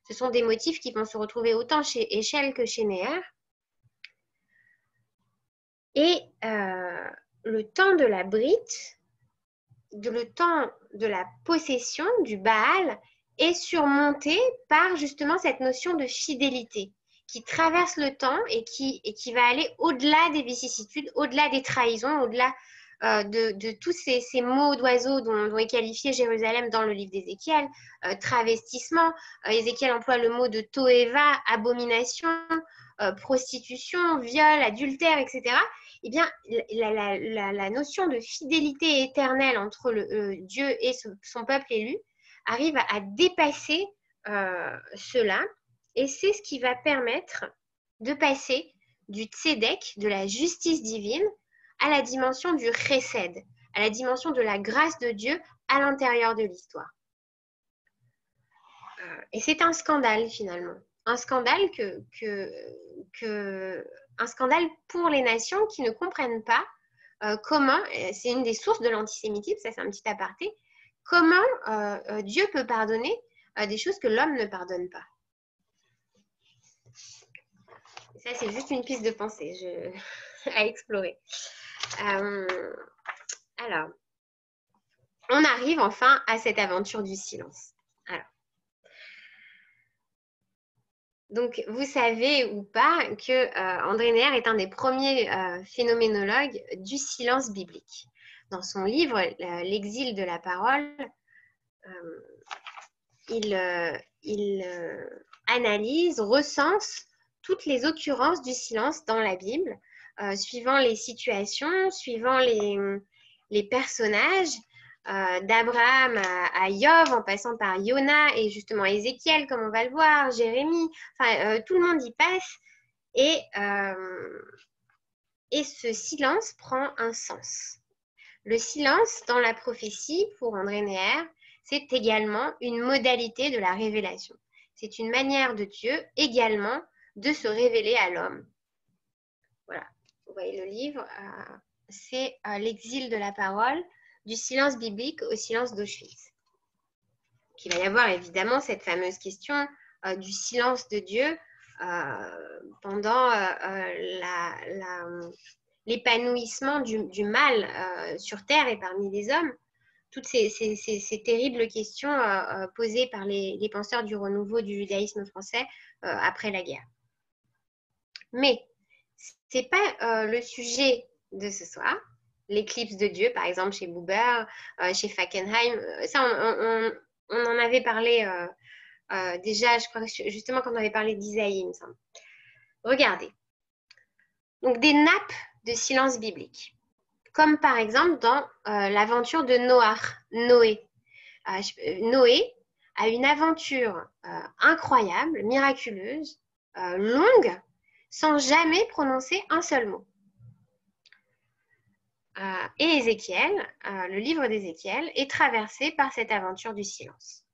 Ce sont des motifs qui vont se retrouver autant chez Eshel que chez Neher. Et le temps de la brite, le temps de la possession du Baal est surmonté par justement cette notion de fidélité qui traverse le temps et qui va aller au-delà des vicissitudes, au-delà des trahisons, au-delà de tous ces mots d'oiseaux dont est qualifié Jérusalem dans le livre d'Ézéchiel, travestissement. Ézéchiel emploie le mot de toeva, abomination, prostitution, viol, adultère, etc. Eh bien, la notion de fidélité éternelle entre Dieu et son peuple élu arrive à dépasser cela, et c'est ce qui va permettre de passer du tzedek, de la justice divine, à la dimension du chesed, à la dimension de la grâce de Dieu à l'intérieur de l'histoire. Et c'est un scandale finalement, un scandale un scandale pour les nations qui ne comprennent pas comment, c'est une des sources de l'antisémitisme, ça c'est un petit aparté, comment Dieu peut pardonner des choses que l'homme ne pardonne pas. Ça c'est juste une piste de pensée à explorer. Alors, on arrive enfin à cette aventure du silence. Alors, donc, vous savez ou pas que André Neher est un des premiers phénoménologues du silence biblique. Dans son livre « L'exil de la parole », il analyse, recense toutes les occurrences du silence dans la Bible, suivant les situations, suivant les personnages, d'Abraham à Job, en passant par Yona et justement Ézéchiel, comme on va le voir, Jérémie, enfin tout le monde y passe, et ce silence prend un sens. Le silence dans la prophétie, pour André Neher, c'est également une modalité de la révélation. C'est une manière de Dieu également de se révéler à l'homme. Voilà, vous voyez le livre, c'est l'exil de la parole, du silence biblique au silence d'Auschwitz. Il va y avoir évidemment cette fameuse question du silence de Dieu pendant l'épanouissement du mal sur terre et parmi les hommes. Toutes ces terribles questions posées par les penseurs du renouveau du judaïsme français après la guerre. Mais ce n'est pas le sujet de ce soir. L'éclipse de Dieu, par exemple, chez Buber, chez Fackenheim. Ça, on en avait parlé déjà, je crois, justement, quand on avait parlé d'Isaïe, il me semble. Regardez. Donc, des nappes de silence biblique. Comme, par exemple, dans l'aventure de Noé. Noé a une aventure incroyable, miraculeuse, longue, sans jamais prononcer un seul mot. Et Ézéchiel, le livre d'Ézéchiel, est traversé par cette aventure du silence.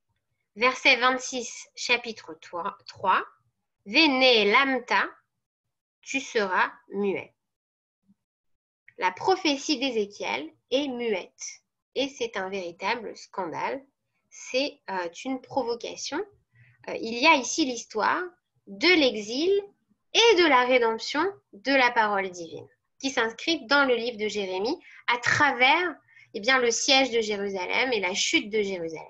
Verset 26, chapitre 3, « Véné lamta, tu seras muet ». La prophétie d'Ézéchiel est muette. Et c'est un véritable scandale. C'est une provocation. Il y a ici l'histoire de l'exil et de la rédemption de la parole divine, qui s'inscrit dans le livre de Jérémie à travers le siège de Jérusalem et la chute de Jérusalem.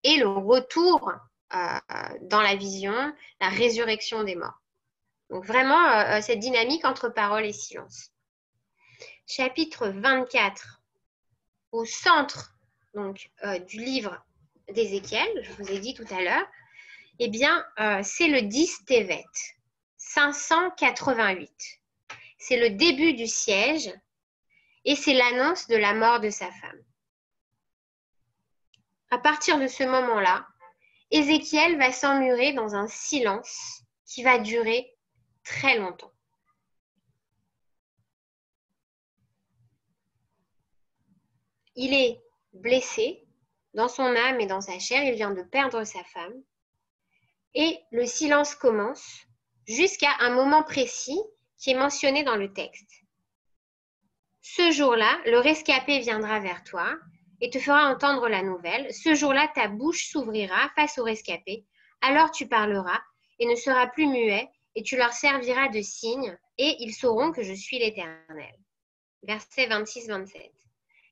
Et le retour dans la vision, la résurrection des morts. Donc vraiment, cette dynamique entre parole et silence. Chapitre 24, au centre donc, du livre d'Ézéchiel, je vous ai dit tout à l'heure, c'est le 10 Tevet, 588. C'est le début du siège et c'est l'annonce de la mort de sa femme. À partir de ce moment-là, Ézéchiel va s'emmurer dans un silence qui va durer très longtemps. Il est blessé dans son âme et dans sa chair, il vient de perdre sa femme et le silence commence jusqu'à un moment précis qui est mentionné dans le texte. Ce jour-là, le rescapé viendra vers toi et te fera entendre la nouvelle. Ce jour-là, ta bouche s'ouvrira face au rescapé. Alors tu parleras et ne seras plus muet et tu leur serviras de signe et ils sauront que je suis l'Éternel. Versets 26-27.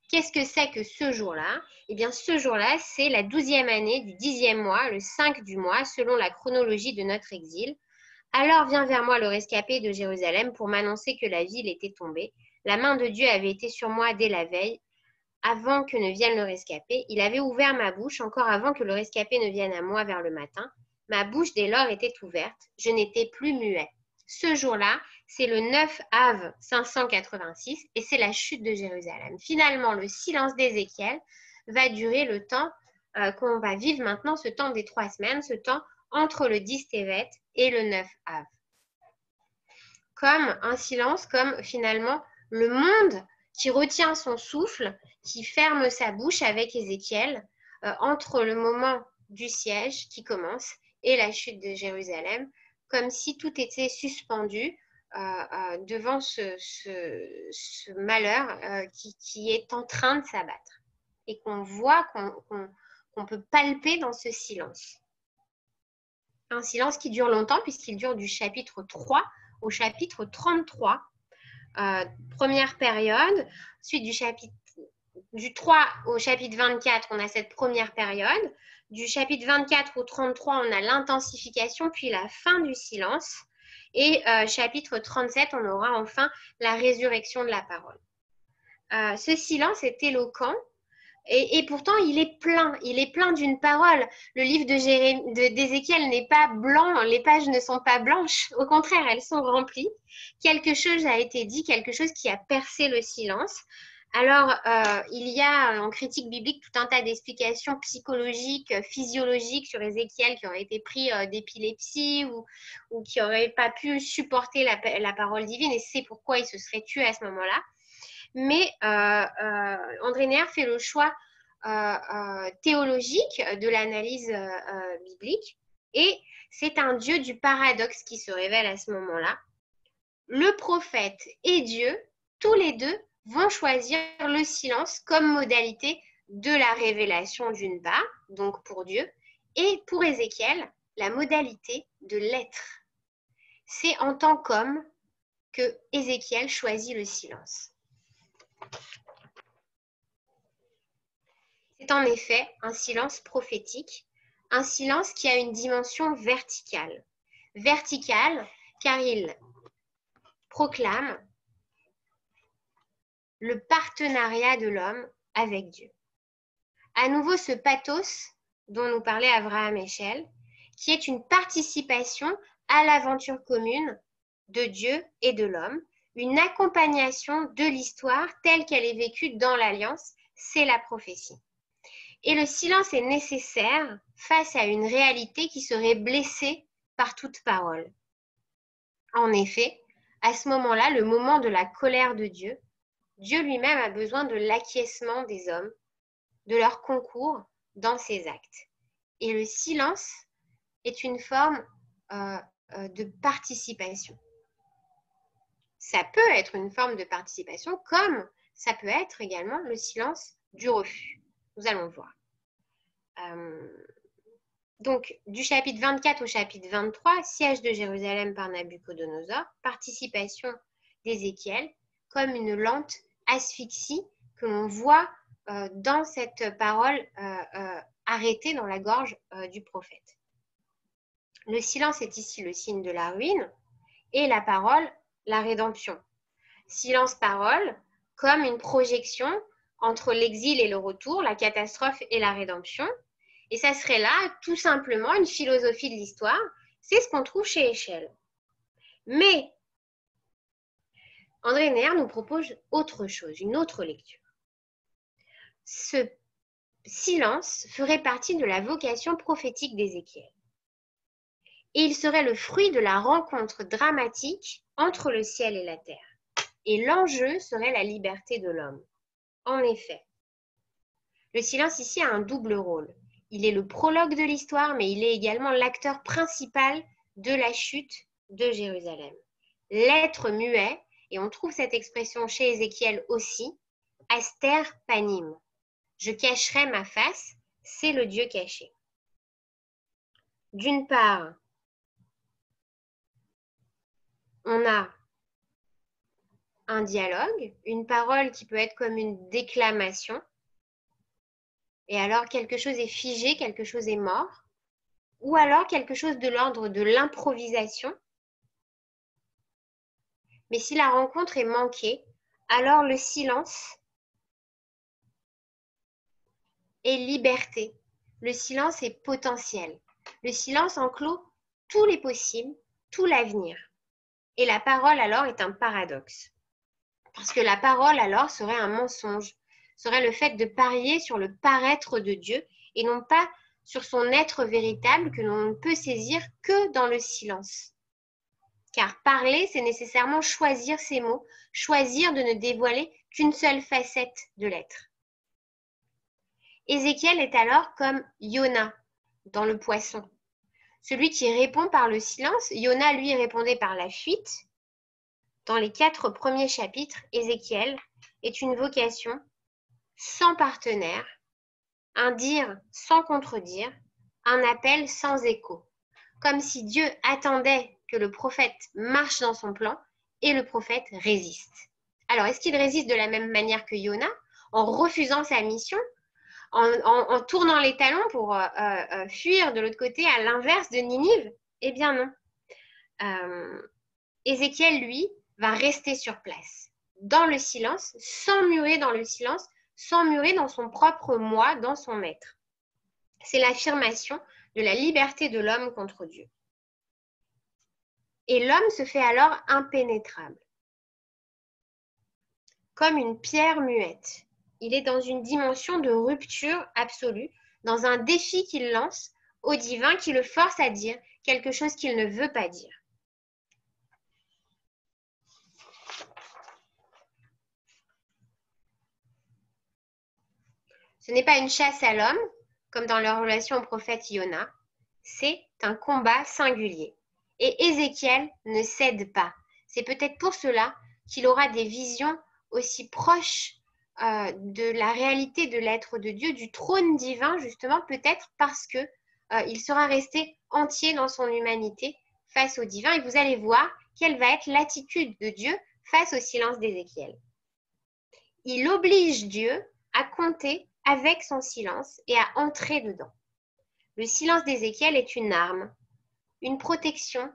Qu'est-ce que c'est que ce jour-là? Eh bien, ce jour-là, c'est la 12e année du 10e mois, le 5 du mois, selon la chronologie de notre exil. Alors vient vers moi le rescapé de Jérusalem pour m'annoncer que la ville était tombée. La main de Dieu avait été sur moi dès la veille, avant que ne vienne le rescapé. Il avait ouvert ma bouche encore avant que le rescapé ne vienne à moi vers le matin. Ma bouche dès lors était ouverte. Je n'étais plus muet. Ce jour-là, c'est le 9 Av 586 et c'est la chute de Jérusalem. Finalement, le silence d'Ézéchiel va durer le temps qu'on va vivre maintenant, ce temps des 3 semaines, ce temps entre le 10 Tevet et le 9 Av. Comme un silence, comme finalement le monde qui retient son souffle, qui ferme sa bouche avec Ézéchiel entre le moment du siège qui commence et la chute de Jérusalem, comme si tout était suspendu devant ce malheur qui est en train de s'abattre et qu'on voit, qu'on peut palper dans ce silence. Un silence qui dure longtemps puisqu'il dure du chapitre 3 au chapitre 33, première période. Ensuite, du 3 au chapitre 24, on a cette première période. Du chapitre 24 au 33, on a l'intensification, puis la fin du silence. Et chapitre 37, on aura enfin la résurrection de la parole. Ce silence est éloquent. Et pourtant, il est plein d'une parole. Le livre d'Ézéchiel n'est pas blanc, les pages ne sont pas blanches, au contraire, elles sont remplies. Quelque chose a été dit, quelque chose qui a percé le silence. Alors, il y a en critique biblique tout un tas d'explications psychologiques, physiologiques sur Ézéchiel qui aurait été pris d'épilepsie ou qui n'aurait pas pu supporter la parole divine, et c'est pourquoi il se serait tué à ce moment-là. Mais André Neher fait le choix théologique de l'analyse biblique et c'est un Dieu du paradoxe qui se révèle à ce moment-là. Le prophète et Dieu, tous les deux, vont choisir le silence comme modalité de la révélation d'une part, donc pour Dieu, et pour Ézéchiel, la modalité de l'être. C'est en tant qu'homme que Ézéchiel choisit le silence. C'est en effet un silence prophétique, un silence qui a une dimension verticale. Verticale car il proclame le partenariat de l'homme avec Dieu. À nouveau, ce pathos dont nous parlait Abraham Heschel, qui est une participation à l'aventure commune de Dieu et de l'homme, une accompagnation de l'histoire telle qu'elle est vécue dans l'Alliance, c'est la prophétie. Et le silence est nécessaire face à une réalité qui serait blessée par toute parole. En effet, à ce moment-là, le moment de la colère de Dieu, Dieu lui-même a besoin de l'acquiescement des hommes, de leur concours dans ses actes. Et le silence est une forme de participation. Ça peut être une forme de participation, comme ça peut être également le silence du refus. Nous allons voir. Donc, du chapitre 24 au chapitre 23, siège de Jérusalem par Nabuchodonosor, participation d'Ézéchiel, comme une lente asphyxie que l'on voit dans cette parole arrêtée dans la gorge du prophète. Le silence est ici le signe de la ruine et la parole, la rédemption. Silence-parole comme une projection entre l'exil et le retour, la catastrophe et la rédemption. Et ça serait là tout simplement une philosophie de l'histoire. C'est ce qu'on trouve chez Heschel. Mais André Neher nous propose autre chose, une autre lecture. Ce silence ferait partie de la vocation prophétique d'Ézéchiel. Et il serait le fruit de la rencontre dramatique entre le ciel et la terre. Et l'enjeu serait la liberté de l'homme. En effet, le silence ici a un double rôle. Il est le prologue de l'histoire, mais il est également l'acteur principal de la chute de Jérusalem. L'être muet, et on trouve cette expression chez Ézéchiel aussi, aster panim. Je cacherai ma face, c'est le Dieu caché. D'une part, on a un dialogue, une parole qui peut être comme une déclamation. Et alors quelque chose est figé, quelque chose est mort. Ou alors quelque chose de l'ordre de l'improvisation. Mais si la rencontre est manquée, alors le silence est liberté. Le silence est potentiel. Le silence enclôt tous les possibles, tout l'avenir. Et la parole alors est un paradoxe. Parce que la parole alors serait un mensonge, serait le fait de parier sur le paraître de Dieu et non pas sur son être véritable que l'on ne peut saisir que dans le silence. Car parler, c'est nécessairement choisir ses mots, choisir de ne dévoiler qu'une seule facette de l'être. Ézéchiel est alors comme Yona dans le poisson. Celui qui répond par le silence, Yona lui répondait par la fuite. Dans les 4 premiers chapitres, Ézéchiel est une vocation sans partenaire, un dire sans contredire, un appel sans écho. Comme si Dieu attendait que le prophète marche dans son plan et le prophète résiste. Alors, est-ce qu'il résiste de la même manière que Yona, en refusant sa mission, en tournant les talons pour fuir de l'autre côté à l'inverse de Ninive? Eh bien non. Ézéchiel, lui, va rester sur place, dans le silence, sans muer dans le silence, sans muer dans son propre moi, dans son être. C'est l'affirmation de la liberté de l'homme contre Dieu. Et l'homme se fait alors impénétrable, comme une pierre muette. Il est dans une dimension de rupture absolue, dans un défi qu'il lance au divin qui le force à dire quelque chose qu'il ne veut pas dire. Ce n'est pas une chasse à l'homme, comme dans leur relation au prophète Yona, c'est un combat singulier. Et Ézéchiel ne cède pas. C'est peut-être pour cela qu'il aura des visions aussi proches de la réalité de l'être de Dieu, du trône divin, justement, peut-être parce que il sera resté entier dans son humanité face au divin. Et vous allez voir quelle va être l'attitude de Dieu face au silence d'Ézéchiel. Il oblige Dieu à compter avec son silence et à entrer dedans. Le silence d'Ézéchiel est une arme, une protection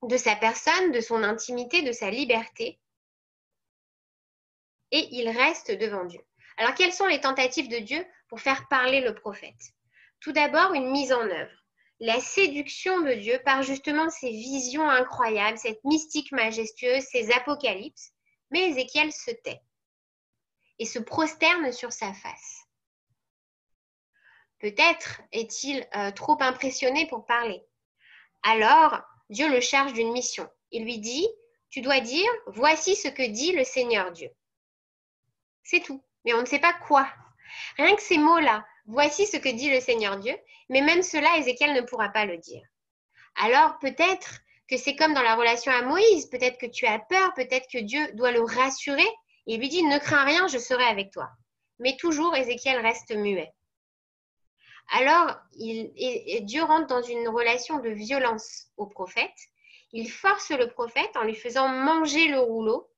de sa personne, de son intimité, de sa liberté, et il reste devant Dieu. Alors, quelles sont les tentatives de Dieu pour faire parler le prophète? Tout d'abord, une mise en œuvre. La séduction de Dieu par justement ces visions incroyables, cette mystique majestueuse, ces apocalypses, mais Ézéchiel se tait et se prosterne sur sa face. Peut-être est-il trop impressionné pour parler. Alors, Dieu le charge d'une mission. Il lui dit, tu dois dire, voici ce que dit le Seigneur Dieu. C'est tout, mais on ne sait pas quoi. Rien que ces mots-là, voici ce que dit le Seigneur Dieu, mais même cela, Ézéchiel ne pourra pas le dire. Alors peut-être que c'est comme dans la relation à Moïse, peut-être que tu as peur, peut-être que Dieu doit le rassurer, et il lui dit, ne crains rien, je serai avec toi. Mais toujours, Ézéchiel reste muet. Alors, Dieu rentre dans une relation de violence au prophète. Il force le prophète en lui faisant manger le rouleau.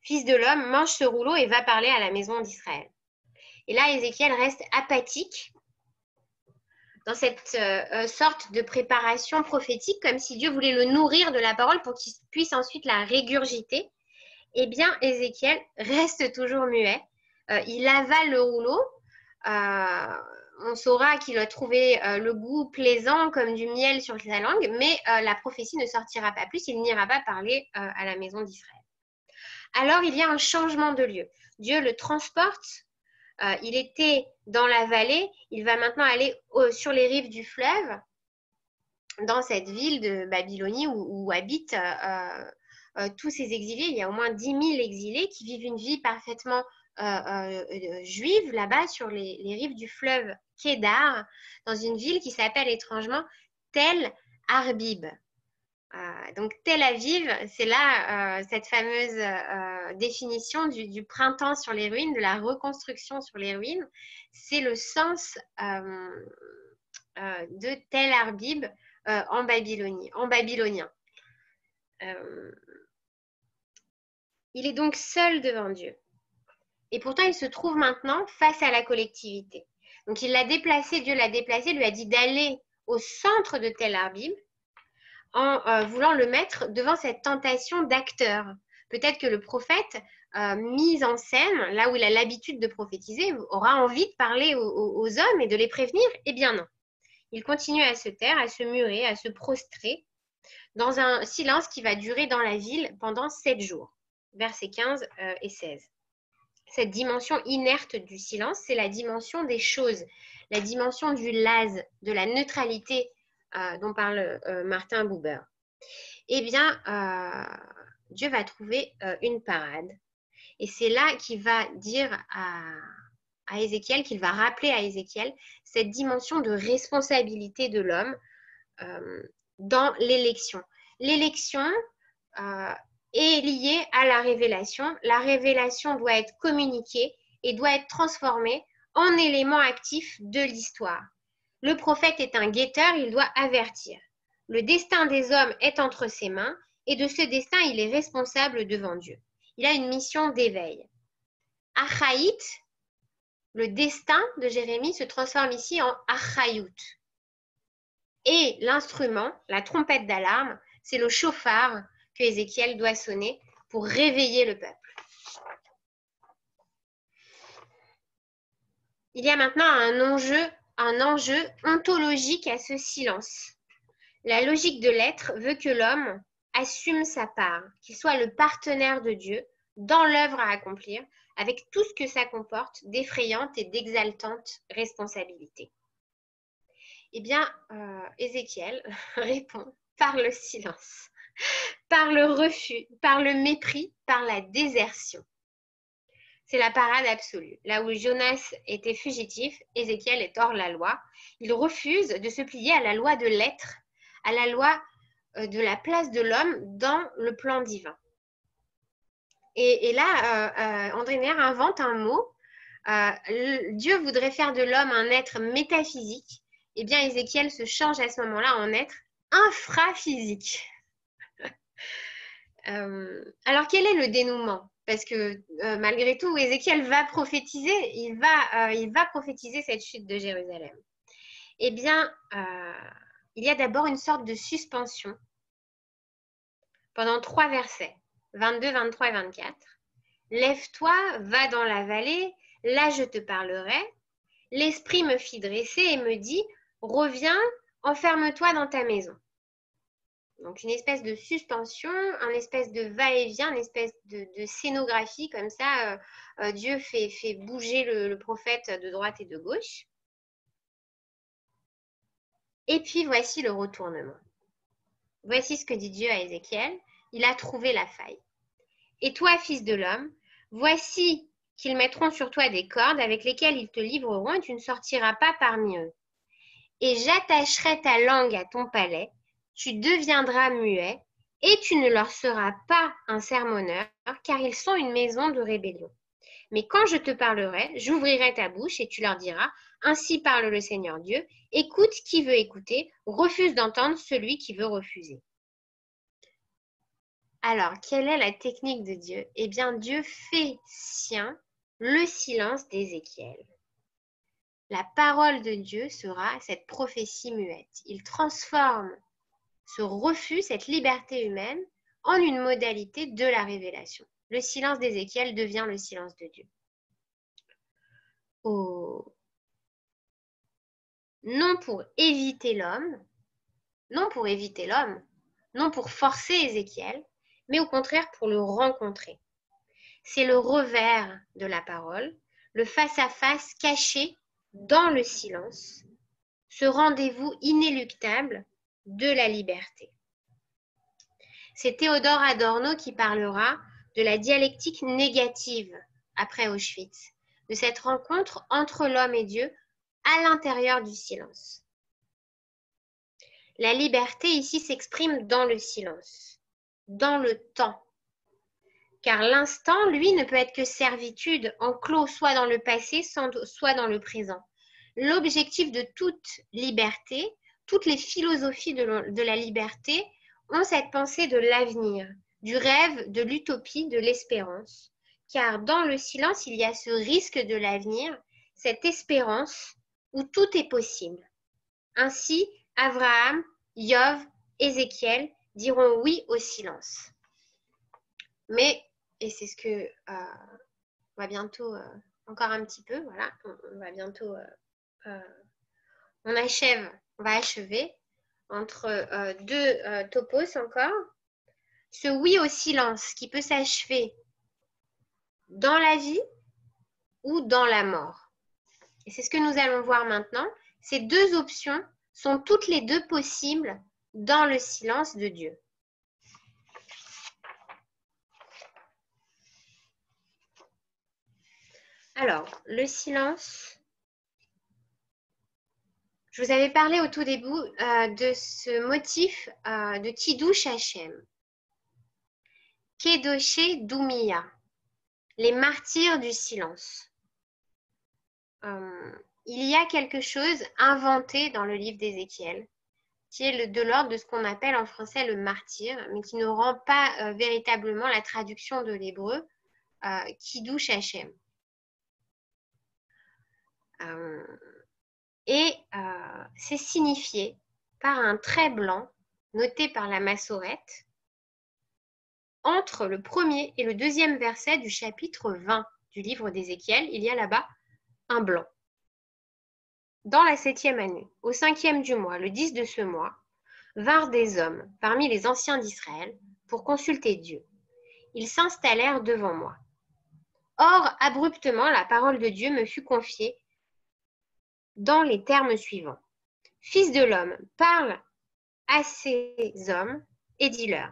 Fils de l'homme, mange ce rouleau et va parler à la maison d'Israël. Et là, Ézéchiel reste apathique dans cette sorte de préparation prophétique, comme si Dieu voulait le nourrir de la parole pour qu'il puisse ensuite la régurgiter. Eh bien, Ézéchiel reste toujours muet. Il avale le rouleau. On saura qu'il a trouvé le goût plaisant comme du miel sur sa langue, mais la prophétie ne sortira pas plus, il n'ira pas parler à la maison d'Israël. Alors il y a un changement de lieu. Dieu le transporte, il était dans la vallée, il va maintenant aller sur les rives du fleuve, dans cette ville de Babylonie où habitent tous ces exilés. Il y a au moins 10 000 exilés qui vivent une vie parfaitement juive là-bas sur les rives du fleuve Kédar, dans une ville qui s'appelle étrangement Tel Arbib. Donc Tel Aviv, c'est là cette fameuse définition du printemps sur les ruines, de la reconstruction sur les ruines. C'est le sens de Tel Arbib en babylonien. Il est donc seul devant Dieu. Et pourtant, il se trouve maintenant face à la collectivité. Donc, il l'a déplacé, Dieu l'a déplacé, lui a dit d'aller au centre de Tel Aviv en voulant le mettre devant cette tentation d'acteur. Peut-être que le prophète, mis en scène, là où il a l'habitude de prophétiser, aura envie de parler aux hommes et de les prévenir. Eh bien non. Il continue à se taire, à se murer, à se prostrer dans un silence qui va durer dans la ville pendant 7 jours. Versets 15 et 16. Cette dimension inerte du silence, c'est la dimension des choses, la dimension du lase, de la neutralité dont parle Martin Buber. Eh bien, Dieu va trouver une parade. Et c'est là qu'il va dire à Ézéchiel, qu'il va rappeler à Ézéchiel cette dimension de responsabilité de l'homme dans l'élection. L'élection est liée à la révélation. La révélation doit être communiquée et doit être transformée en élément actif de l'histoire. Le prophète est un guetteur, il doit avertir. Le destin des hommes est entre ses mains et de ce destin, il est responsable devant Dieu. Il a une mission d'éveil. Achaït, le destin de Jérémie se transforme ici en Achaïout. Et l'instrument, la trompette d'alarme, c'est le chauffard que Ézéchiel doit sonner pour réveiller le peuple. Il y a maintenant un enjeu ontologique à ce silence. La logique de l'être veut que l'homme assume sa part, qu'il soit le partenaire de Dieu dans l'œuvre à accomplir, avec tout ce que ça comporte d'effrayante et d'exaltante responsabilité. Eh bien, Ézéchiel répond par le silence, par le refus, par le mépris, par la désertion. C'est la parade absolue. Là où Jonas était fugitif, Ézéchiel est hors la loi. Il refuse de se plier à la loi de l'être, à la loi de la place de l'homme dans le plan divin. Et là, André Neher invente un mot. Dieu voudrait faire de l'homme un être métaphysique. Eh bien, Ézéchiel se change à ce moment-là en être infraphysique. Alors, quel est le dénouement? Parce que malgré tout, Ézéchiel va prophétiser, il va prophétiser cette chute de Jérusalem. Eh bien, il y a d'abord une sorte de suspension pendant 3 versets, 22, 23 et 24. Lève-toi, va dans la vallée, là je te parlerai. L'esprit me fit dresser et me dit, reviens, enferme-toi dans ta maison. Donc, une espèce de suspension, un espèce de va-et-vient, une espèce de scénographie comme ça. Dieu fait bouger le prophète de droite et de gauche. Et puis, voici le retournement. Voici ce que dit Dieu à Ézéchiel. Il a trouvé la faille. Et toi, fils de l'homme, voici qu'ils mettront sur toi des cordes avec lesquelles ils te livreront et tu ne sortiras pas parmi eux. Et j'attacherai ta langue à ton palais. Tu deviendras muet et tu ne leur seras pas un sermonneur, car ils sont une maison de rébellion. Mais quand je te parlerai, j'ouvrirai ta bouche et tu leur diras, ainsi parle le Seigneur Dieu, écoute qui veut écouter, refuse d'entendre celui qui veut refuser. Alors, quelle est la technique de Dieu? Eh bien, Dieu fait sien le silence d'Ézéchiel. La parole de Dieu sera cette prophétie muette. Il transforme ce refus, cette liberté humaine, en une modalité de la révélation. Le silence d'Ézéchiel devient le silence de Dieu. Oh. Non pour éviter l'homme, non pour forcer Ézéchiel, mais au contraire pour le rencontrer. C'est le revers de la parole, le face-à-face caché dans le silence, ce rendez-vous inéluctable de la liberté. C'est Théodore Adorno qui parlera de la dialectique négative après Auschwitz, de cette rencontre entre l'homme et Dieu à l'intérieur du silence. La liberté ici s'exprime dans le silence, dans le temps, car l'instant, lui, ne peut être que servitude, enclos soit dans le passé, soit dans le présent. L'objectif de toute liberté, toutes les philosophies de la liberté ont cette pensée de l'avenir, du rêve, de l'utopie, de l'espérance. Car dans le silence, il y a ce risque de l'avenir, cette espérance où tout est possible. Ainsi, Abraham, Iov, Ézéchiel diront oui au silence. Mais, et c'est ce que on va bientôt, encore un petit peu, voilà, on va bientôt, on va achever entre deux topos encore. Ce oui au silence qui peut s'achever dans la vie ou dans la mort. Et c'est ce que nous allons voir maintenant. Ces deux options sont toutes les deux possibles dans le silence de Dieu. Alors, le silence, je vous avais parlé au tout début de ce motif de Kiddush Hashem. Kedoshé Doumia, les martyrs du silence. Il y a quelque chose inventé dans le livre d'Ézéchiel, qui est de l'ordre de ce qu'on appelle en français le martyr, mais qui ne rend pas véritablement la traduction de l'hébreu Kiddush Hashem. C'est signifié par un trait blanc noté par la Massorette entre le premier et le deuxième verset du chapitre 20 du livre d'Ézéchiel. Il y a là-bas un blanc. Dans la 7e année, au 5e du mois, le 10 de ce mois, vinrent des hommes parmi les anciens d'Israël pour consulter Dieu. Ils s'installèrent devant moi. Or, abruptement, la parole de Dieu me fut confiée dans les termes suivants. Fils de l'homme, parle à ces hommes et dis-leur,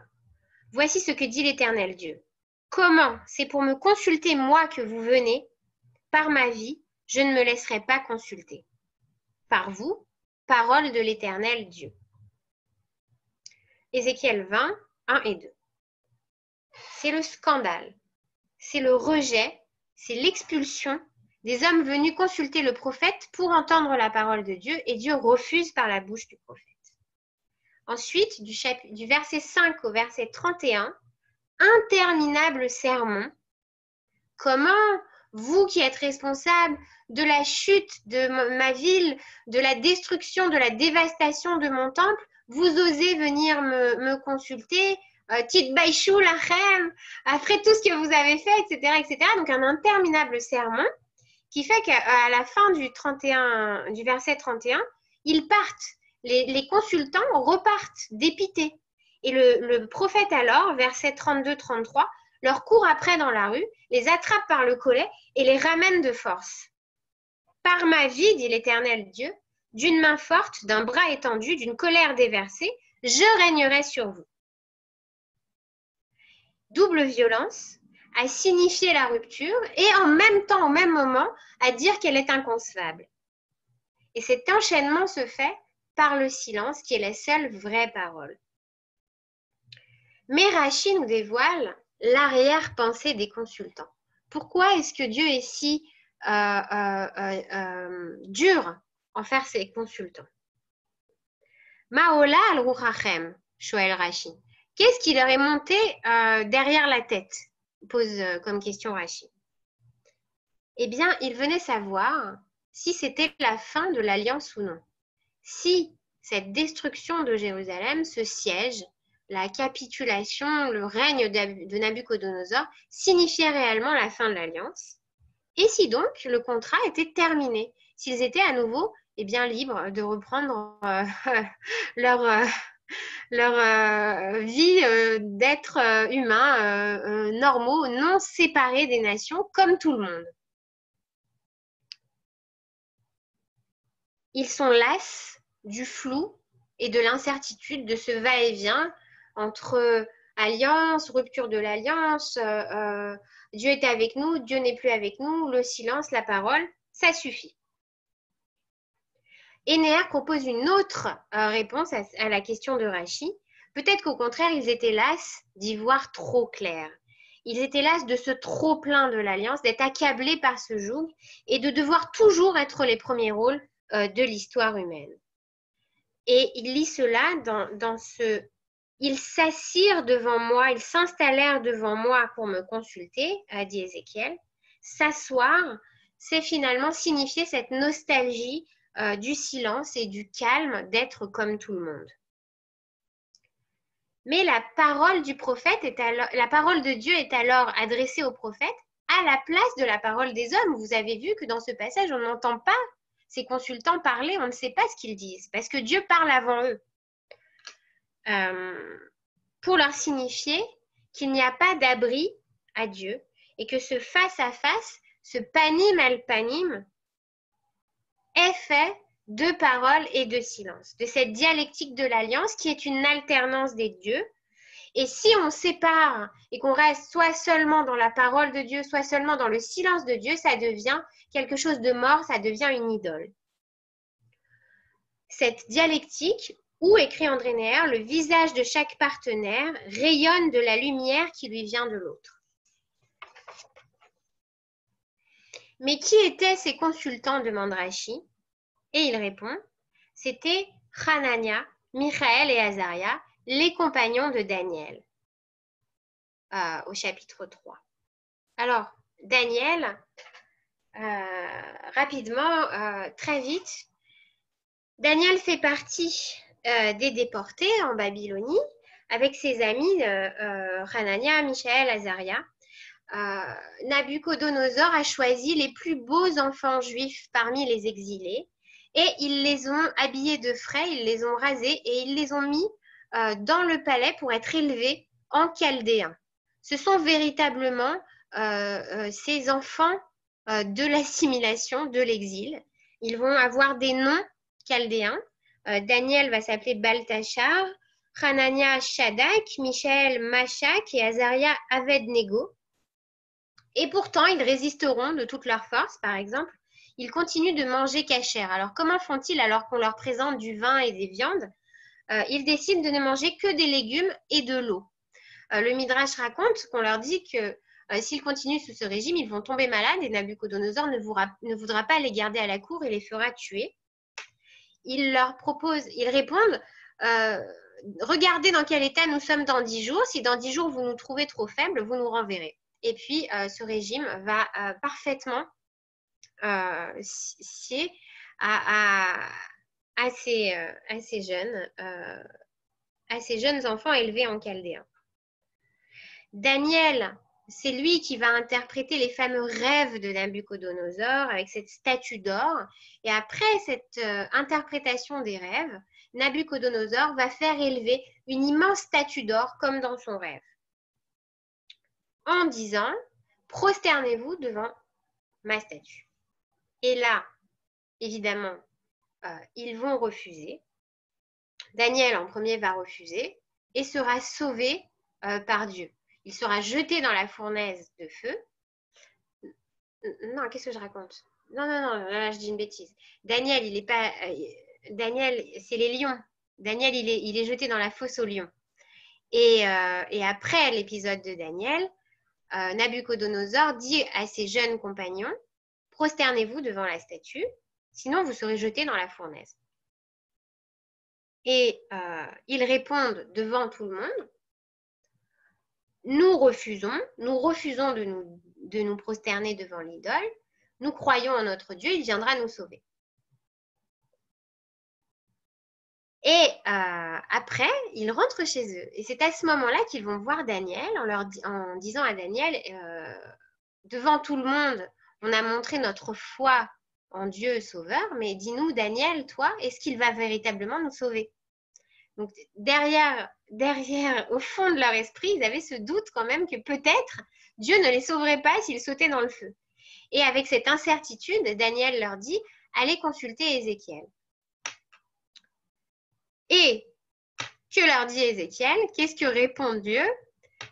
voici ce que dit l'Éternel Dieu. Comment, c'est pour me consulter moi que vous venez, par ma vie, je ne me laisserai pas consulter. Par vous, parole de l'Éternel Dieu. Ézéchiel 20, 1 et 2. C'est le scandale, c'est le rejet, c'est l'expulsion des hommes venus consulter le prophète pour entendre la parole de Dieu et Dieu refuse par la bouche du prophète. Ensuite, du verset 5 au verset 31, interminable sermon. Comment vous qui êtes responsable de la chute de ma ville, de la destruction, de la dévastation de mon temple, vous osez venir me consulter, Titbaïchou lachem, après tout ce que vous avez fait, etc., etc. Donc un interminable sermon qui fait qu'à la fin du verset 31, ils partent, les consultants repartent dépités. Et le prophète alors, verset 32-33, leur court après dans la rue, les attrape par le collet et les ramène de force. Par ma vie, dit l'Éternel Dieu, d'une main forte, d'un bras étendu, d'une colère déversée, je régnerai sur vous. Double violence à signifier la rupture et en même temps, au même moment, à dire qu'elle est inconcevable. Et cet enchaînement se fait par le silence qui est la seule vraie parole. Mais Rachi nous dévoile l'arrière-pensée des consultants. Pourquoi est-ce que Dieu est si dur envers ses consultants? Maola al-Ruchachem, Shoel Rachi. Qu'est-ce qui leur est monté derrière la tête? Pose comme question Rachi. Eh bien, il venait savoir si c'était la fin de l'alliance ou non. Si cette destruction de Jérusalem, ce siège, la capitulation, le règne de Nabuchodonosor signifiait réellement la fin de l'alliance. Et si donc le contrat était terminé, s'ils étaient à nouveau libres de reprendre leur vie d'êtres humains normaux, non séparés des nations, comme tout le monde. Ils sont las du flou et de l'incertitude de ce va-et-vient entre alliance, rupture de l'alliance, Dieu est avec nous, Dieu n'est plus avec nous, le silence, la parole, ça suffit. Énéas propose une autre réponse à la question de Rachi. Peut-être qu'au contraire, ils étaient las d'y voir trop clair. Ils étaient las de ce trop-plein de l'alliance, d'être accablés par ce joug et de devoir toujours être les premiers rôles de l'histoire humaine. Et il lit cela dans ce ils s'assirent devant moi, ils s'installèrent devant moi pour me consulter, a dit Ézéchiel. S'asseoir, c'est finalement signifier cette nostalgie du silence et du calme d'être comme tout le monde. Mais la parole du prophète la parole de Dieu est alors adressée au prophète à la place de la parole des hommes. Vous avez vu que dans ce passage, on n'entend pas ces consultants parler, on ne sait pas ce qu'ils disent, parce que Dieu parle avant eux. Pour leur signifier qu'il n'y a pas d'abri à Dieu et que ce face-à-face, ce panim al panim, est fait de paroles et de silence, de cette dialectique de l'alliance qui est une alternance des dieux. Et si on sépare et qu'on reste soit seulement dans la parole de Dieu, soit seulement dans le silence de Dieu, ça devient quelque chose de mort, ça devient une idole. Cette dialectique, où, écrit André Neher, le visage de chaque partenaire rayonne de la lumière qui lui vient de l'autre. Mais qui étaient ces consultants, demande Rashi, et il répond, c'était Hanania, Michaël et Azaria, les compagnons de Daniel, au chapitre 3. Alors, Daniel, rapidement, très vite, Daniel fait partie des déportés en Babylonie avec ses amis Hanania, Michaël, Azaria. Nabuchodonosor a choisi les plus beaux enfants juifs parmi les exilés et ils les ont habillés de frais, ils les ont rasés et ils les ont mis dans le palais pour être élevés en chaldéen. Ce sont véritablement ces enfants de l'assimilation, de l'exil. Ils vont avoir des noms chaldéens. Daniel va s'appeler Baltachar, Hanania Shadak, Michaël Mashak et Azaria Abednego. Et pourtant, ils résisteront de toute leur force, par exemple. Ils continuent de manger cachère. Alors, comment font-ils alors qu'on leur présente du vin et des viandes? Ils décident de ne manger que des légumes et de l'eau. Le Midrash raconte qu'on leur dit que s'ils continuent sous ce régime, ils vont tomber malades et Nabuchodonosor ne voudra pas les garder à la cour et les fera tuer. Ils répondent, regardez dans quel état nous sommes dans 10 jours. Si dans 10 jours, vous nous trouvez trop faibles, vous nous renverrez. Et puis, ce régime va parfaitement scier à ces jeunes enfants élevés en chaldéen. Daniel, c'est lui qui va interpréter les fameux rêves de Nabuchodonosor avec cette statue d'or. Et après cette interprétation des rêves, Nabuchodonosor va faire élever une immense statue d'or comme dans son rêve, en disant « Prosternez-vous devant ma statue ». Et là, évidemment, ils vont refuser. Daniel, en premier, va refuser et sera sauvé par Dieu. Il sera jeté dans la fournaise de feu. Non, qu'est-ce que je raconte? Non, là, je dis une bêtise. Daniel, il n'est pas... Daniel, c'est les lions. Daniel, il est jeté dans la fosse aux lions. Et après l'épisode de Daniel, Nabuchodonosor dit à ses jeunes compagnons, prosternez-vous devant la statue, sinon vous serez jetés dans la fournaise. Et ils répondent devant tout le monde, nous refusons de nous prosterner devant l'idole, nous croyons en notre Dieu, il viendra nous sauver. Et après, ils rentrent chez eux. Et c'est à ce moment-là qu'ils vont voir Daniel en disant à Daniel, devant tout le monde, on a montré notre foi en Dieu sauveur, mais dis-nous, Daniel, toi, est-ce qu'il va véritablement nous sauver? Donc, derrière, au fond de leur esprit, ils avaient ce doute quand même que peut-être Dieu ne les sauverait pas s'ils sautaient dans le feu. Et avec cette incertitude, Daniel leur dit, allez consulter Ézéchiel. Et que leur dit Ézéchiel? Qu'est-ce que répond Dieu?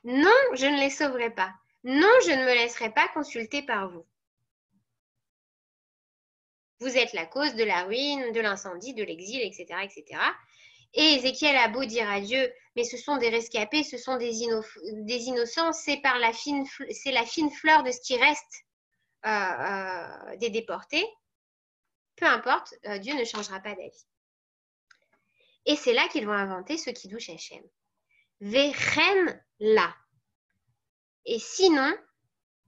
Non, je ne les sauverai pas. Non, je ne me laisserai pas consulter par vous. Vous êtes la cause de la ruine, de l'incendie, de l'exil, etc., etc. Et Ézéchiel a beau dire à Dieu, mais ce sont des rescapés, ce sont des innocents, c'est la fine fleur de ce qui reste des déportés. Peu importe, Dieu ne changera pas d'avis. Et c'est là qu'ils vont inventer ce Kiddush Hashem. Vechen la. Et sinon,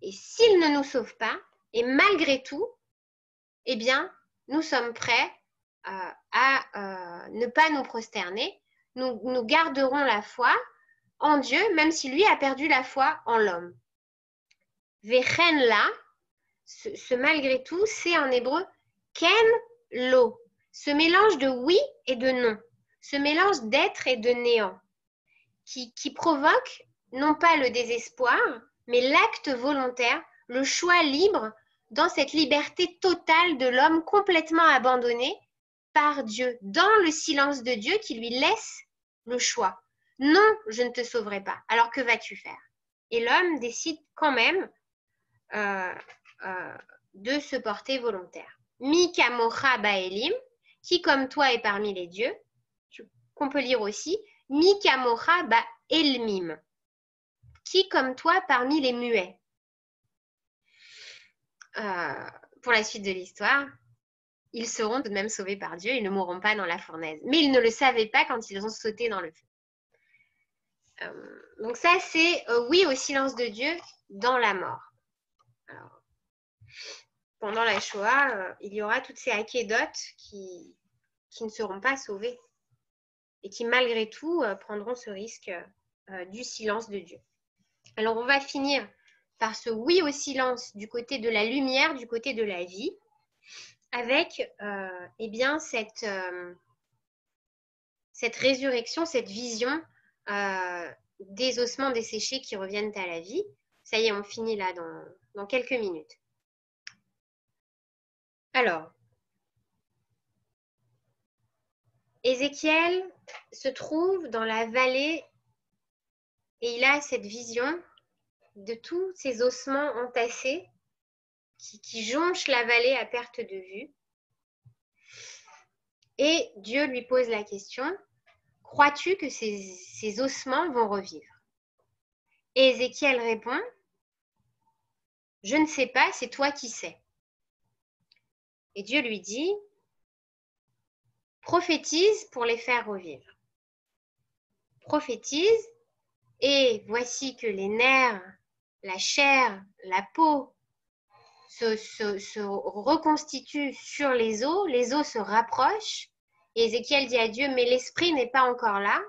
et s'il ne nous sauve pas, et malgré tout, eh bien, nous sommes prêts à ne pas nous prosterner. Nous garderons la foi en Dieu, même si lui a perdu la foi en l'homme. Vechen la, ce malgré tout, c'est en hébreu ken lo, ce mélange de oui et de non, ce mélange d'être et de néant, qui provoque non pas le désespoir, mais l'acte volontaire, le choix libre dans cette liberté totale de l'homme complètement abandonné par Dieu, dans le silence de Dieu qui lui laisse le choix. Non, je ne te sauverai pas. Alors que vas-tu faire? Et l'homme décide quand même de se porter volontaire. Mi kamocha baelim, qui comme toi est parmi les dieux, qu'on peut lire aussi, mi kamocha baelmim, qui comme toi parmi les muets. Pour la suite de l'histoire, ils seront tout de même sauvés par Dieu, ils ne mourront pas dans la fournaise. Mais ils ne le savaient pas quand ils ont sauté dans le feu. Donc ça, c'est oui au silence de Dieu dans la mort. Alors, pendant la Shoah, il y aura toutes ces akédotes qui ne seront pas sauvées et qui, malgré tout, prendront ce risque du silence de Dieu. Alors, on va finir par ce oui au silence du côté de la lumière, du côté de la vie, avec eh bien, cette résurrection, cette vision des ossements desséchés qui reviennent à la vie. Ça y est, on finit là dans quelques minutes. Alors, Ézéchiel se trouve dans la vallée et il a cette vision de tous ces ossements entassés qui jonchent la vallée à perte de vue. Et Dieu lui pose la question, crois-tu que ces ossements vont revivre? Et Ézéchiel répond, je ne sais pas, c'est toi qui sais. Et Dieu lui dit, prophétise pour les faire revivre. Prophétise, et voici que les nerfs, la chair, la peau se reconstituent sur les os se rapprochent. Et Ézéchiel dit à Dieu, mais l'esprit n'est pas encore là.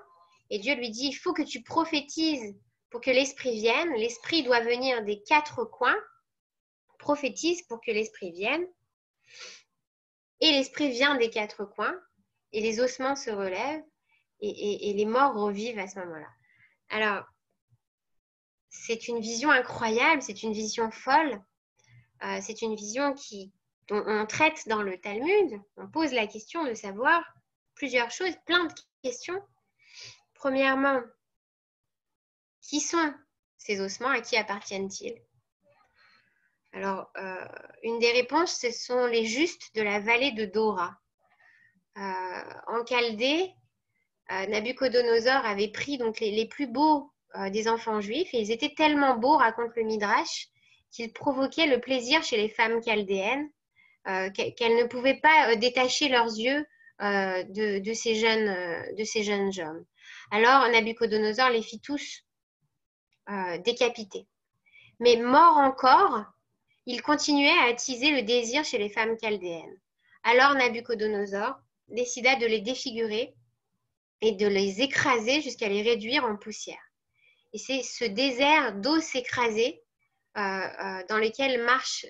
Et Dieu lui dit, il faut que tu prophétises pour que l'esprit vienne. L'esprit doit venir des quatre coins. Prophétise pour que l'esprit vienne. Et l'esprit vient des quatre coins. Et les ossements se relèvent. Et les morts revivent à ce moment-là. Alors, c'est une vision incroyable, c'est une vision folle. C'est une vision dont on traite dans le Talmud. On pose la question de savoir plusieurs choses, plein de questions. Premièrement, qui sont ces ossements? À qui appartiennent-ils? Alors, une des réponses, ce sont les justes de la vallée de Dora. En Chaldée, Nabuchodonosor avait pris donc les plus beaux des enfants juifs et ils étaient tellement beaux, raconte le Midrash, qu'ils provoquaient le plaisir chez les femmes chaldéennes, qu'elles ne pouvaient pas détacher leurs yeux de ces jeunes hommes. Alors Nabuchodonosor les fit tous décapités. Mais mort encore, il continuait à attiser le désir chez les femmes chaldéennes. Alors Nabuchodonosor décida de les défigurer et de les écraser jusqu'à les réduire en poussière. Et c'est ce désert d'os écrasés dans lequel marche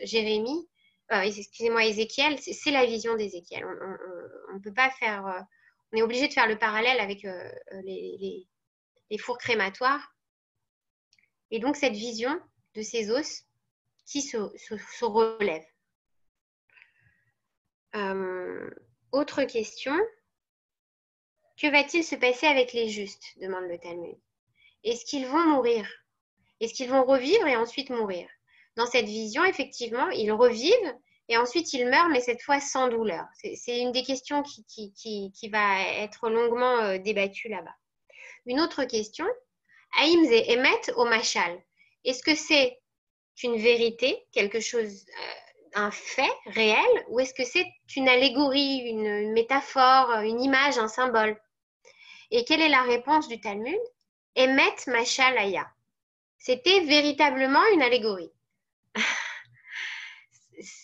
Ézéchiel, c'est la vision d'Ézéchiel. On ne peut pas faire, on est obligé de faire le parallèle avec les fours crématoires. Et donc cette vision de ces os qui se relèvent. Autre question. Que va-t-il se passer avec les justes? Demande le Talmud. Est-ce qu'ils vont mourir? Est-ce qu'ils vont revivre et ensuite mourir? Dans cette vision, effectivement, ils revivent et ensuite ils meurent, mais cette fois sans douleur. C'est une des questions qui va être longuement débattue là-bas. Une autre question, Haïm ze emet o machal. Est-ce que c'est une vérité, quelque chose, un fait réel, ou est-ce que c'est une allégorie, une métaphore, une image, un symbole? Et quelle est la réponse du Talmud? Emet Mashalaya. C'était véritablement une allégorie.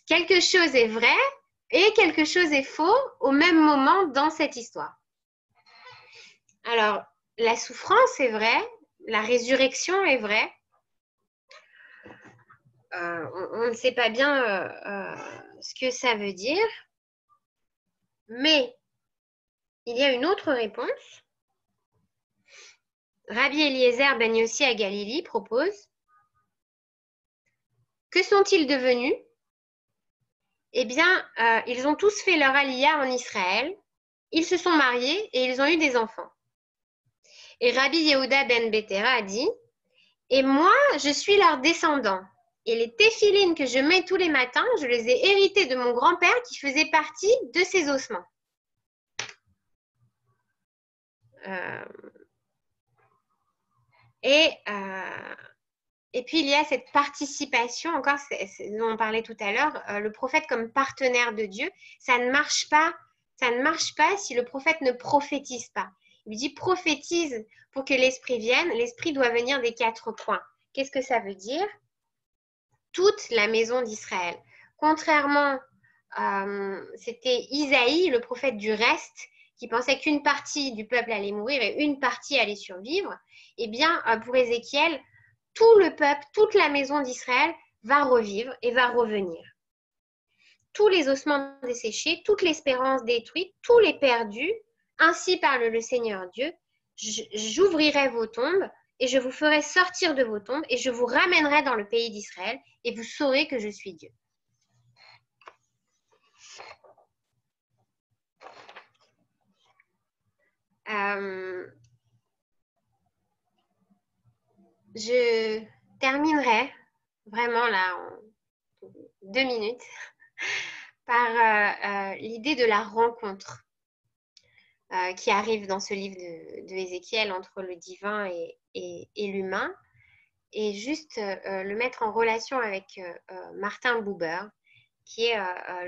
Quelque chose est vrai et quelque chose est faux au même moment dans cette histoire. Alors, la souffrance est vraie, la résurrection est vraie. On ne sait pas bien ce que ça veut dire, mais il y a une autre réponse. Rabbi Eliezer ben Yossi à Galilée propose: que sont-ils devenus? Eh bien, ils ont tous fait leur aliyah en Israël, ils se sont mariés et ils ont eu des enfants. Et Rabbi Yehuda ben Betera a dit: et moi, je suis leur descendant. Et les téphilines que je mets tous les matins, je les ai hérités de mon grand-père qui faisait partie de ses ossements. Et puis, il y a cette participation, encore, dont on parlait tout à l'heure, le prophète comme partenaire de Dieu. Ça ne marche pas si le prophète ne prophétise pas. Il lui dit: prophétise pour que l'esprit vienne. L'esprit doit venir des quatre coins. Qu'est-ce que ça veut dire? Toute la maison d'Israël. Contrairement, c'était Isaïe, le prophète du reste, qui pensait qu'une partie du peuple allait mourir et une partie allait survivre. Eh bien, pour Ézéchiel, tout le peuple, toute la maison d'Israël va revivre et va revenir. Tous les ossements desséchés, toute l'espérance détruite, tous les perdus, ainsi parle le Seigneur Dieu: j'ouvrirai vos tombes et je vous ferai sortir de vos tombes et je vous ramènerai dans le pays d'Israël et vous saurez que je suis Dieu. Je terminerai vraiment là en 2 minutes par l'idée de la rencontre qui arrive dans ce livre de Ézéchiel entre le divin et l'humain, et juste le mettre en relation avec Martin Buber, qui est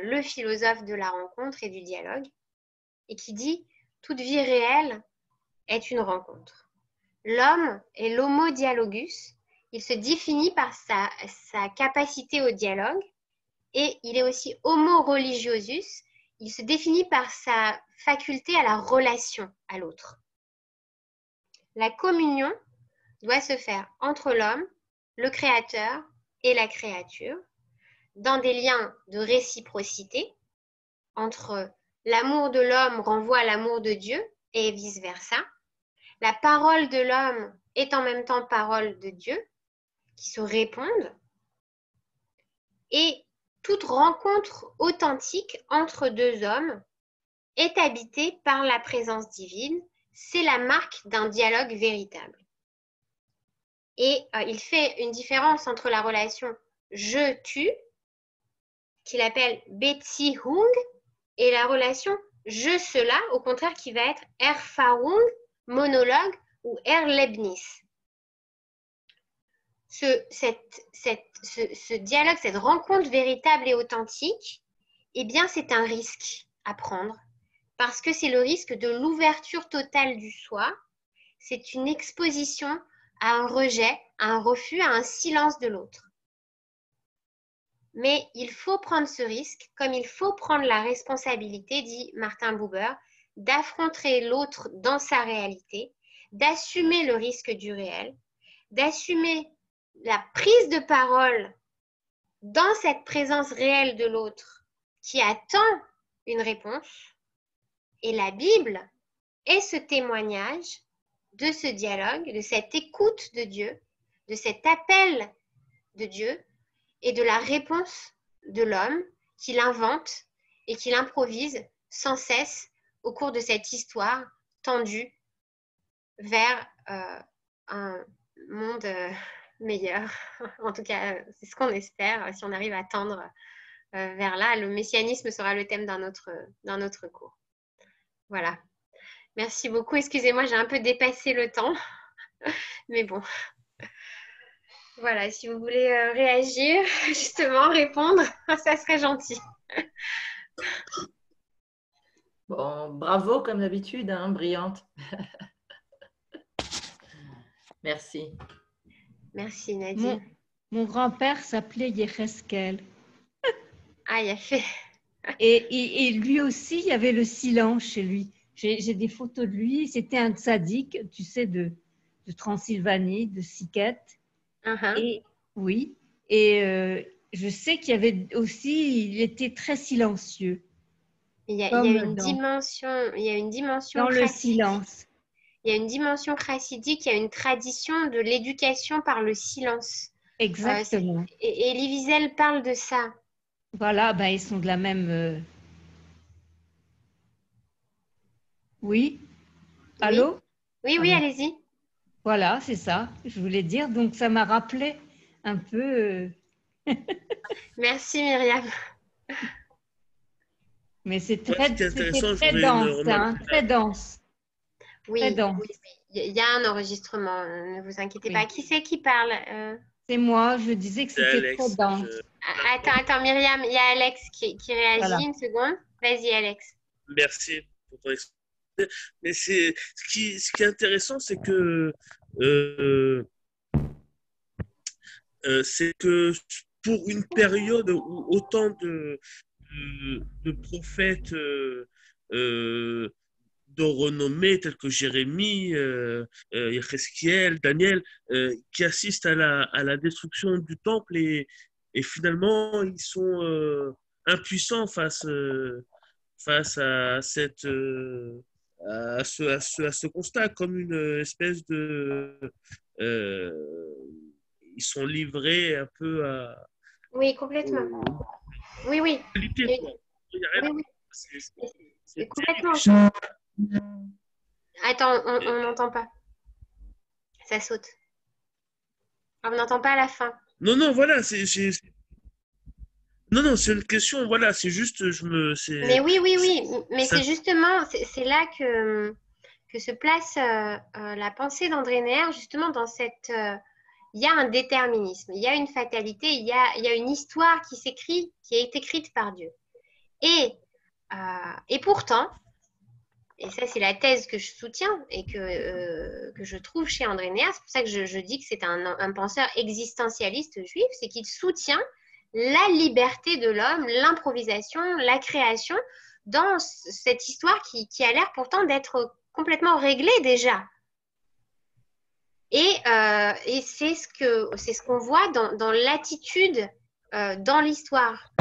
le philosophe de la rencontre et du dialogue, et qui dit: toute vie réelle est une rencontre. L'homme est l'homo dialogus, il se définit par sa capacité au dialogue, et il est aussi homo religiosus, il se définit par sa faculté à la relation à l'autre. La communion doit se faire entre l'homme, le créateur et la créature, dans des liens de réciprocité, entre l'amour de l'homme renvoie à l'amour de Dieu et vice-versa. La parole de l'homme est en même temps parole de Dieu, qui se répondent, et toute rencontre authentique entre deux hommes est habitée par la présence divine. C'est la marque d'un dialogue véritable. Et il fait une différence entre la relation je-tu, qu'il appelle Beziehung, et la relation je-cela, au contraire, qui va être Erfahrung, monologue ou Erlebnis. Ce dialogue, cette rencontre véritable et authentique, eh bien, c'est un risque à prendre, parce que c'est le risque de l'ouverture totale du soi. C'est une exposition à un rejet, à un refus, à un silence de l'autre. Mais il faut prendre ce risque, comme il faut prendre la responsabilité, dit Martin Buber, d'affronter l'autre dans sa réalité, d'assumer le risque du réel, d'assumer la prise de parole dans cette présence réelle de l'autre qui attend une réponse. Et la Bible est ce témoignage de ce dialogue, de cette écoute de Dieu, de cet appel de Dieu et de la réponse de l'homme qu'il invente et qu'il improvise sans cesse au cours de cette histoire tendue vers un monde meilleur. En tout cas, c'est ce qu'on espère. Si on arrive à tendre vers là, le messianisme sera le thème d'un autre cours. Voilà. Merci beaucoup. Excusez-moi, j'ai un peu dépassé le temps. Mais bon. Voilà, si vous voulez réagir, justement, répondre, ça serait gentil. Bon, bravo comme d'habitude, hein, brillante. Merci. Merci Nadine. Mon grand-père s'appelait Yecheskel. Ah, il a fait. Et lui aussi, il y avait le silence chez lui. J'ai des photos de lui. C'était un tzaddik, tu sais, de Transylvanie, de Sikhet. Et oui. Et je sais qu'il y avait aussi, il était très silencieux. Il y a une dimension dans le chassidique. silence. Il y a une dimension chassidique, il y a une tradition de l'éducation par le silence. Exactement. Et Elie Wiesel parle de ça. Voilà, ben, ils sont de la même. Oui. Allô? Oui, Ah oui, bon. allez-y. Voilà, c'est ça. Je voulais dire. Donc, ça m'a rappelé un peu. Merci Myriam. Mais c'était Moi, ce qui est très intéressant, je très voudrais dense, remarquer hein, très dense. Oui, Très dense. oui, oui. Il y a un enregistrement, ne vous inquiétez Oui. pas. Qui c'est qui parle C'est moi, je disais que c'est c'était Alex. très dense. Attends, Myriam, il y a Alex qui réagit. Voilà. Une seconde. Vas-y, Alex. Merci pour ton explication. Mais ce qui est intéressant, c'est que pour une période où autant de prophètes de renommée tels que Jérémie, Yecheskel, Daniel, qui assistent à la destruction du temple et finalement ils sont impuissants face à ce constat, comme une espèce de ils sont livrés un peu à Oui, complètement. Oui, oui. l'idée, quoi. Il y a rien. Oui, oui. C'est Complètement. Attends, on n'entend pas. Ça saute. On n'entend pas à la fin. Non, voilà, non, c'est une question, voilà, c'est juste, Mais oui. Mais ça- c'est justement, c'est là que se place la pensée d'André Neher, justement dans cette... il y a un déterminisme, il y a une fatalité, il y a une histoire qui s'écrit, qui est écrite par Dieu. Et pourtant, et ça c'est la thèse que je soutiens et que je trouve chez André Neher, c'est pour ça que je dis que c'est un penseur existentialiste juif, c'est qu'il soutient la liberté de l'homme, l'improvisation, la création dans cette histoire qui a l'air pourtant d'être complètement réglée déjà. Et c'est ce qu'on voit dans l'attitude dans l'histoire.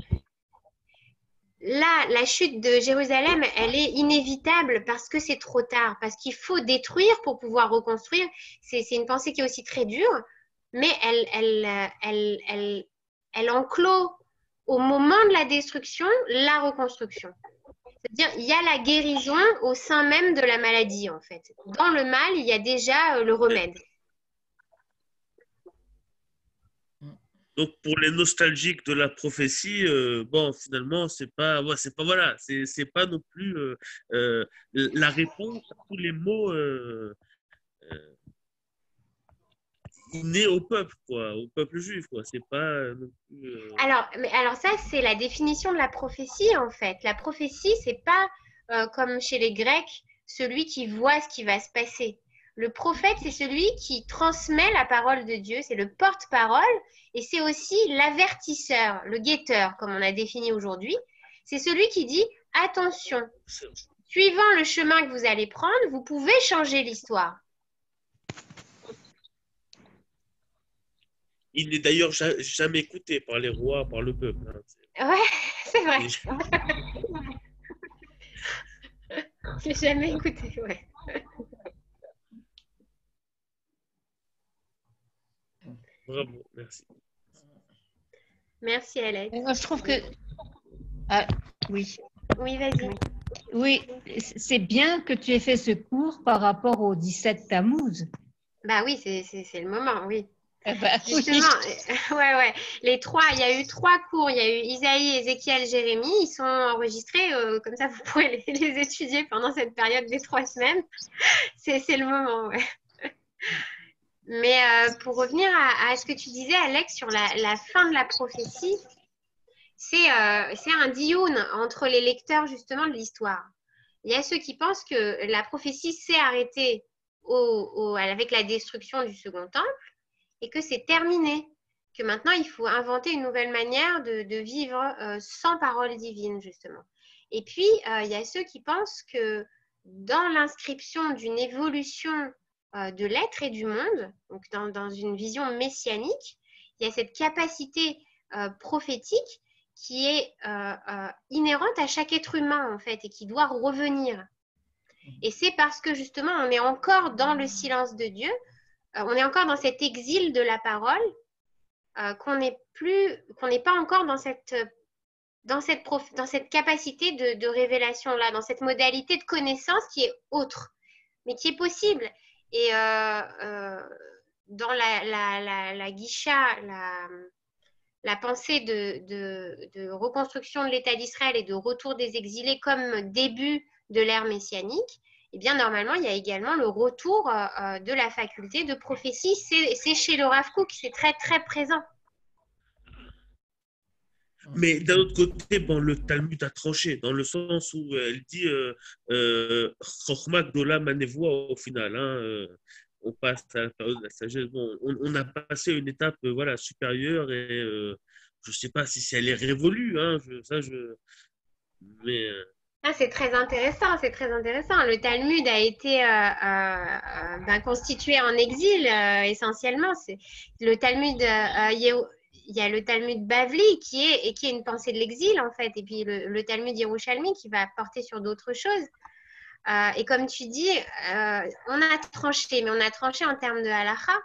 Là, la chute de Jérusalem, elle est inévitable parce que c'est trop tard, parce qu'il faut détruire pour pouvoir reconstruire. C'est une pensée qui est aussi très dure, mais elle enclôt au moment de la destruction la reconstruction. C'est-à-dire, il y a la guérison au sein même de la maladie, en fait. Dans le mal, il y a déjà le remède. Donc pour les nostalgiques de la prophétie, bon finalement c'est pas non plus la réponse à tous les mots innés au peuple quoi, au peuple juif quoi. C'est pas non plus. Alors ça c'est la définition de la prophétie en fait. La prophétie c'est pas comme chez les Grecs celui qui voit ce qui va se passer. Le prophète, c'est celui qui transmet la parole de Dieu, c'est le porte-parole et c'est aussi l'avertisseur, le guetteur, comme on a défini aujourd'hui. C'est celui qui dit « Attention, suivant le chemin que vous allez prendre, vous pouvez changer l'histoire. » Il n'est d'ailleurs jamais écouté par les rois, par le peuple. Hein. Ouais, c'est vrai. Je l'ai jamais écouté, ouais. Bravo, merci. Merci Alex. Moi, je trouve que... Ah, oui. Oui, vas-y. Oui, c'est bien que tu aies fait ce cours par rapport au 17 Tammuz. Bah oui, c'est le moment, oui. Bah, Justement, ouais. Il y a eu 3 cours. Il y a eu Isaïe, Ézéchiel, Jérémie. Ils sont enregistrés, comme ça vous pourrez les étudier pendant cette période des 3 semaines. C'est le moment, ouais. Mais pour revenir à ce que tu disais, Alex, sur la fin de la prophétie, c'est un dioun entre les lecteurs justement de l'histoire. Il y a ceux qui pensent que la prophétie s'est arrêtée avec la destruction du second temple et que c'est terminé, que maintenant il faut inventer une nouvelle manière de vivre sans parole divine, justement. Et puis, il y a ceux qui pensent que dans l'inscription d'une évolution de l'être et du monde, donc dans une vision messianique, il y a cette capacité prophétique qui est inhérente à chaque être humain, en fait, et qui doit revenir. Et c'est parce que, justement, on est encore dans le silence de Dieu, on est encore dans cet exil de la parole, qu'on n'est pas encore dans cette capacité de révélation-là, dans cette modalité de connaissance qui est autre, mais qui est possible. Et dans la guicha, la pensée de reconstruction de l'État d'Israël et de retour des exilés comme début de l'ère messianique, eh bien, normalement, il y a également le retour de la faculté de prophétie. C'est chez le Rav Kook, c'est très, très présent. Mais d'un autre côté, bon, le Talmud a tranché, dans le sens où elle dit Chochma Gdola Manevoa au final. On passe à la période de la sagesse. Bon, on a passé une étape voilà, supérieure et je ne sais pas si elle est révolue. Mais, c'est très intéressant, c'est très intéressant. Le Talmud a été constitué en exil essentiellement. Le Talmud, il y a le Talmud Bavli qui est une pensée de l'exil en fait, et puis le Talmud Yerushalmi qui va porter sur d'autres choses. Et comme tu dis, on a tranché, mais on a tranché en termes de halakha.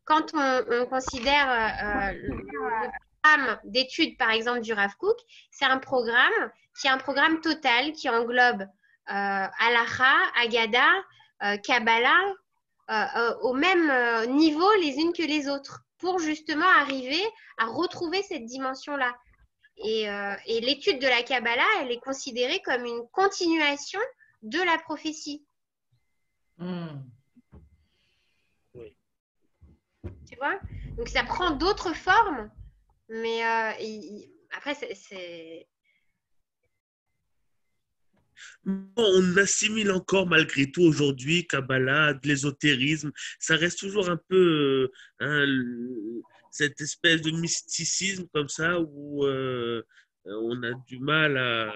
Quand on considère le programme d'études, par exemple, du Rav Kook, c'est un programme qui est un programme total qui englobe halakha, Agada, Kabbalah, au même niveau les unes que les autres, pour justement arriver à retrouver cette dimension-là. Et l'étude de la Kabbalah, elle est considérée comme une continuation de la prophétie. oui. Tu vois? Donc, ça prend d'autres formes, mais après, On assimile encore malgré tout aujourd'hui Kabbalah, de l'ésotérisme. Ça reste toujours un peu cette espèce de mysticisme comme ça où on a du mal à...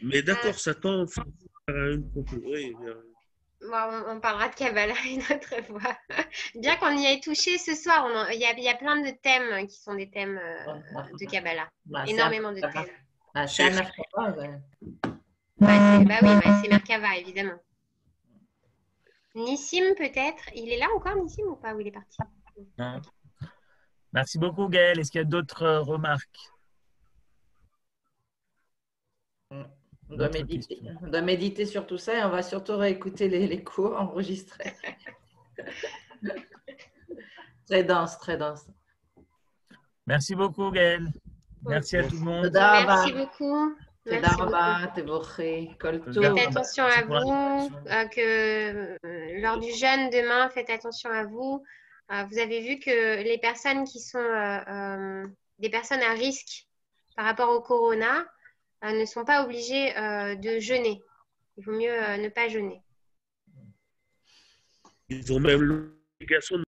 Mais d'accord, Satan fait une oui, on parlera de Kabbalah une autre fois. Bien qu'on y ait touché ce soir, il y a plein de thèmes qui sont des thèmes de Kabbalah. Énormément de thèmes. C'est Merkava, c'est Merkava, évidemment. Nissim, peut-être. Il est là encore, Nissim, ou pas? Où il est parti? Non. Merci beaucoup, Gaël. Est-ce qu'il y a d'autres remarques? On doit méditer sur tout ça et on va surtout réécouter les cours enregistrés. Très dense, très dense. Merci beaucoup, Gaël. Merci à tout le monde. Merci beaucoup. Faites attention à vous, que lors du jeûne demain, faites attention à vous. Vous avez vu que les personnes qui sont des personnes à risque par rapport au corona ne sont pas obligées de jeûner. Il vaut mieux ne pas jeûner. Ils ont même l'obligation